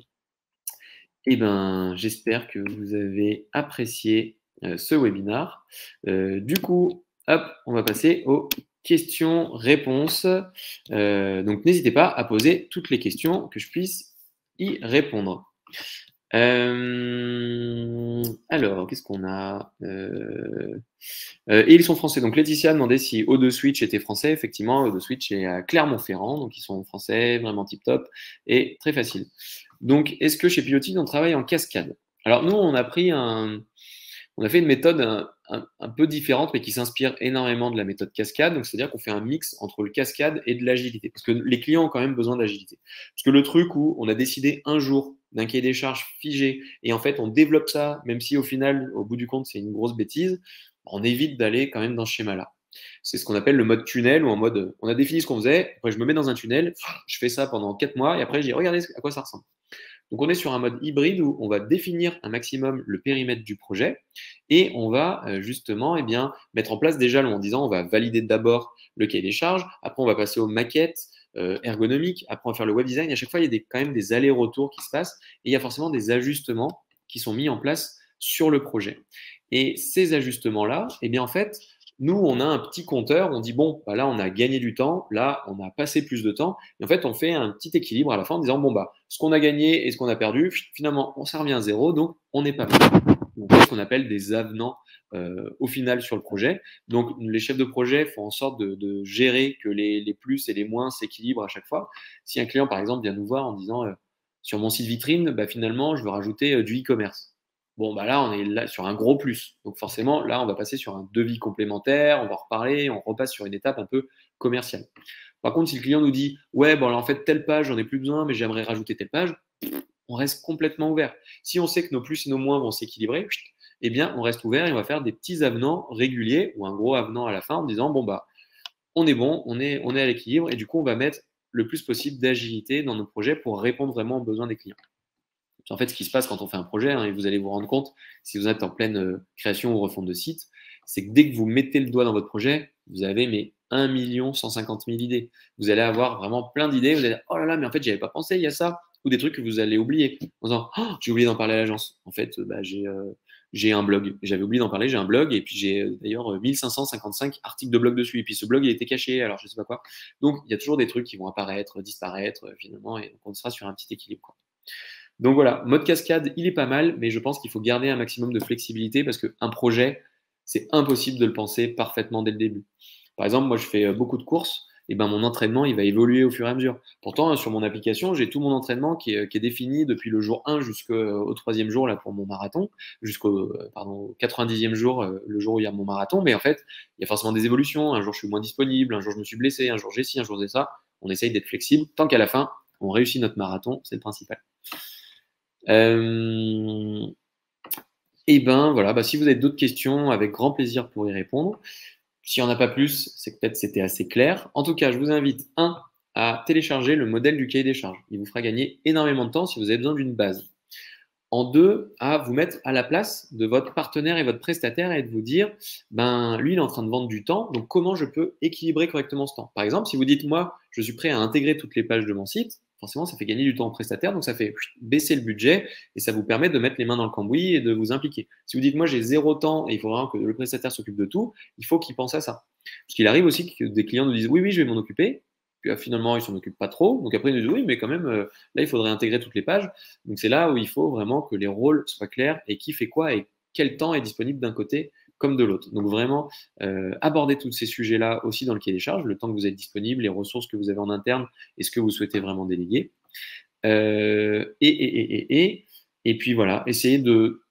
Eh ben, j'espère que vous avez apprécié ce webinar. Du coup, hop, on va passer aux questions-réponses. Donc, n'hésitez pas à poser toutes les questions que je puisse y répondre. Alors, qu'est-ce qu'on a et ils sont français. Donc, Laetitia a demandé si O2 Switch était français. Effectivement, O2 Switch est à Clermont-Ferrand. Donc, ils sont français, vraiment tip-top et très facile. Donc, est-ce que chez Pilotine, on travaille en cascade? Alors, nous, on a fait une méthode un peu différente, mais qui s'inspire énormément de la méthode cascade. Donc, c'est-à-dire qu'on fait un mix entre le cascade et de l'agilité. Parce que les clients ont quand même besoin d'agilité. Parce que le truc où on a décidé un jour d'un cahier des charges figé, et en fait, on développe ça, même si au final, au bout du compte, c'est une grosse bêtise, on évite d'aller quand même dans ce schéma-là. C'est ce qu'on appelle le mode tunnel, ou en mode, on a défini ce qu'on faisait, après je me mets dans un tunnel, je fais ça pendant 4 mois, et après je dis, regardez à quoi ça ressemble. Donc, on est sur un mode hybride où on va définir un maximum le périmètre du projet et on va justement mettre en place déjà en disant on va valider d'abord le cahier des charges, après on va passer aux maquettes ergonomiques, après on va faire le web design. Et à chaque fois, il y a quand même des allers-retours qui se passent et il y a forcément des ajustements qui sont mis en place sur le projet. Et ces ajustements-là, en fait, nous, on a un petit compteur, on dit, bon, bah là, on a gagné du temps, là, on a passé plus de temps. Et en fait, on fait un petit équilibre à la fin en disant, bon, bah, ce qu'on a gagné et ce qu'on a perdu, finalement, on s'en revient à zéro, donc on n'est pas mal. On fait ce qu'on appelle des avenants au final sur le projet. Donc, les chefs de projet font en sorte de gérer que les plus et les moins s'équilibrent à chaque fois. Si un client, par exemple, vient nous voir en disant, sur mon site vitrine, bah, finalement, je veux rajouter du e-commerce. Bon, bah là, on est là sur un gros plus. Donc forcément, là, on va passer sur un devis complémentaire, on va reparler, on repasse sur une étape un peu commerciale. Par contre, si le client nous dit, ouais, bon, là, en fait, telle page, j'en ai plus besoin, mais j'aimerais rajouter telle page, on reste complètement ouvert. Si on sait que nos plus et nos moins vont s'équilibrer, on reste ouvert et on va faire des petits avenants réguliers ou un gros avenant à la fin en disant, bon, bah, on est bon, on est à l'équilibre et du coup, on va mettre le plus possible d'agilité dans nos projets pour répondre vraiment aux besoins des clients. En fait, ce qui se passe quand on fait un projet, et vous allez vous rendre compte, si vous êtes en pleine création ou refonte de site, c'est que dès que vous mettez le doigt dans votre projet, vous avez 1 150 000 idées. Vous allez avoir vraiment plein d'idées. Vous allez dire, oh là là, mais en fait, j'avais pas pensé, il y a ça. Ou des trucs que vous allez oublier. En disant, oh, j'ai oublié d'en parler à l'agence. En fait, j'ai un blog. J'avais oublié d'en parler, j'ai un blog. Et puis, j'ai d'ailleurs 1555 articles de blog dessus. Et puis, ce blog, il était caché. Alors, je sais pas quoi. Donc, il y a toujours des trucs qui vont apparaître, disparaître, finalement. Et donc, on sera sur un petit équilibre, quoi. Donc voilà, mode cascade, il est pas mal, mais je pense qu'il faut garder un maximum de flexibilité parce qu'un projet, c'est impossible de le penser parfaitement dès le début. Par exemple, moi, je fais beaucoup de courses, et ben mon entraînement, il va évoluer au fur et à mesure. Pourtant, sur mon application, j'ai tout mon entraînement qui est défini depuis le jour 1 jusqu'au 3e jour là, pour mon marathon, jusqu'au 90e jour, le jour où il y a mon marathon. Mais en fait, il y a forcément des évolutions. Un jour, je suis moins disponible, un jour, je me suis blessé, un jour, j'ai ci, un jour, j'ai ça. On essaye d'être flexible tant qu'à la fin, on réussit notre marathon, c'est le principal. Et ben voilà, bah, si vous avez d'autres questions, avec grand plaisir pour y répondre. S'il n'y en a pas plus, c'est que peut-être c'était assez clair. En tout cas, je vous invite, à télécharger le modèle du cahier des charges. Il vous fera gagner énormément de temps si vous avez besoin d'une base. En 2, à vous mettre à la place de votre partenaire et votre prestataire et de vous dire, ben lui, il est en train de vendre du temps, donc comment je peux équilibrer correctement ce temps? Par exemple, si vous dites, moi, je suis prêt à intégrer toutes les pages de mon site, forcément, ça fait gagner du temps au prestataire, donc ça fait baisser le budget et ça vous permet de mettre les mains dans le cambouis et de vous impliquer. Si vous dites, moi, j'ai 0 temps et il faut vraiment que le prestataire s'occupe de tout, il faut qu'il pense à ça. Parce qu'il arrive aussi que des clients nous disent, oui, oui, je vais m'en occuper. Puis finalement, ils ne s'en occupent pas trop. Donc après, ils nous disent, oui, mais quand même, là, il faudrait intégrer toutes les pages. Donc c'est là où il faut vraiment que les rôles soient clairs et qui fait quoi et quel temps est disponible d'un côté comme de l'autre. Donc vraiment, aborder tous ces sujets-là aussi dans le cahier des charges, le temps que vous êtes disponible, les ressources que vous avez en interne et ce que vous souhaitez vraiment déléguer. Et puis voilà, essayez de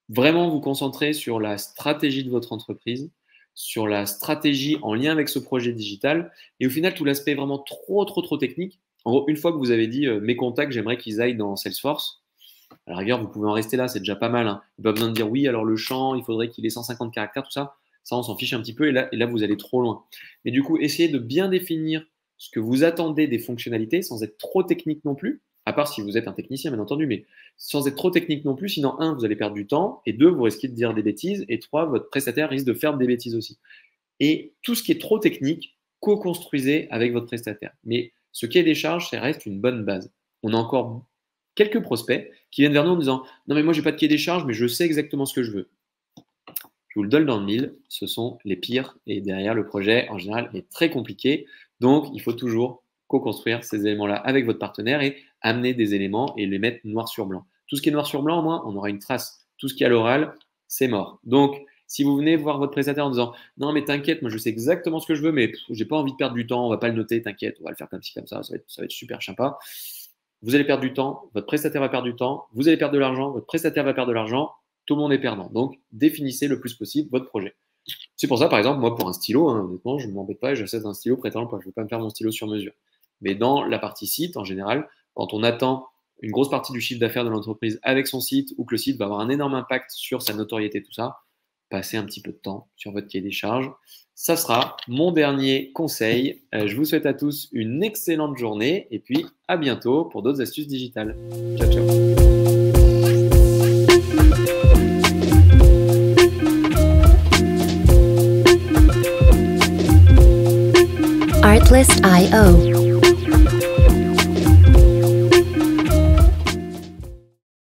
vraiment vous concentrer sur la stratégie de votre entreprise, sur la stratégie en lien avec ce projet digital. Et au final, tout l'aspect vraiment trop technique. En gros, une fois que vous avez dit mes contacts, j'aimerais qu'ils aillent dans Salesforce, à la rigueur, vous pouvez en rester là, c'est déjà pas mal. Hein. Il n'y a pas besoin de dire oui, alors le champ, il faudrait qu'il ait 150 caractères, tout ça. Ça, on s'en fiche un petit peu et là, vous allez trop loin. Mais du coup, essayez de bien définir ce que vous attendez des fonctionnalités sans être trop technique non plus, à part si vous êtes un technicien, bien entendu, mais sans être trop technique non plus. Sinon, 1, vous allez perdre du temps et 2, vous risquez de dire des bêtises et 3, votre prestataire risque de faire des bêtises aussi. Et tout ce qui est trop technique, co-construisez avec votre prestataire. Mais ce cahier des charges, ça reste une bonne base. On a encore quelques prospects qui viennent vers nous en disant « Non, mais moi, je n'ai pas de cahier des charges, mais je sais exactement ce que je veux. » Je vous le donne dans le mille, ce sont les pires. Et derrière, le projet, en général, est très compliqué. Donc, il faut toujours co-construire ces éléments-là avec votre partenaire et amener des éléments et les mettre noir sur blanc. Tout ce qui est noir sur blanc, au moins, on aura une trace. Tout ce qui est à l'oral, c'est mort. Donc, si vous venez voir votre prestataire en disant « Non, mais t'inquiète, moi, je sais exactement ce que je veux, mais j'ai pas envie de perdre du temps, on va pas le noter, t'inquiète, on va le faire comme ci, comme ça va être super sympa. » Vous allez perdre du temps, votre prestataire va perdre du temps, vous allez perdre de l'argent, votre prestataire va perdre de l'argent, tout le monde est perdant. Donc, définissez le plus possible votre projet. C'est pour ça, par exemple, moi, pour un stylo, honnêtement, je ne m'embête pas et j'achète un stylo prêt à l'emploi. Je ne vais pas me faire mon stylo sur mesure. Mais dans la partie site, en général, quand on attend une grosse partie du chiffre d'affaires de l'entreprise avec son site ou que le site va avoir un énorme impact sur sa notoriété, tout ça, passez un petit peu de temps sur votre cahier des charges. Ça sera mon dernier conseil. Je vous souhaite à tous une excellente journée et puis à bientôt pour d'autres astuces digitales. Ciao, ciao. Artlist.io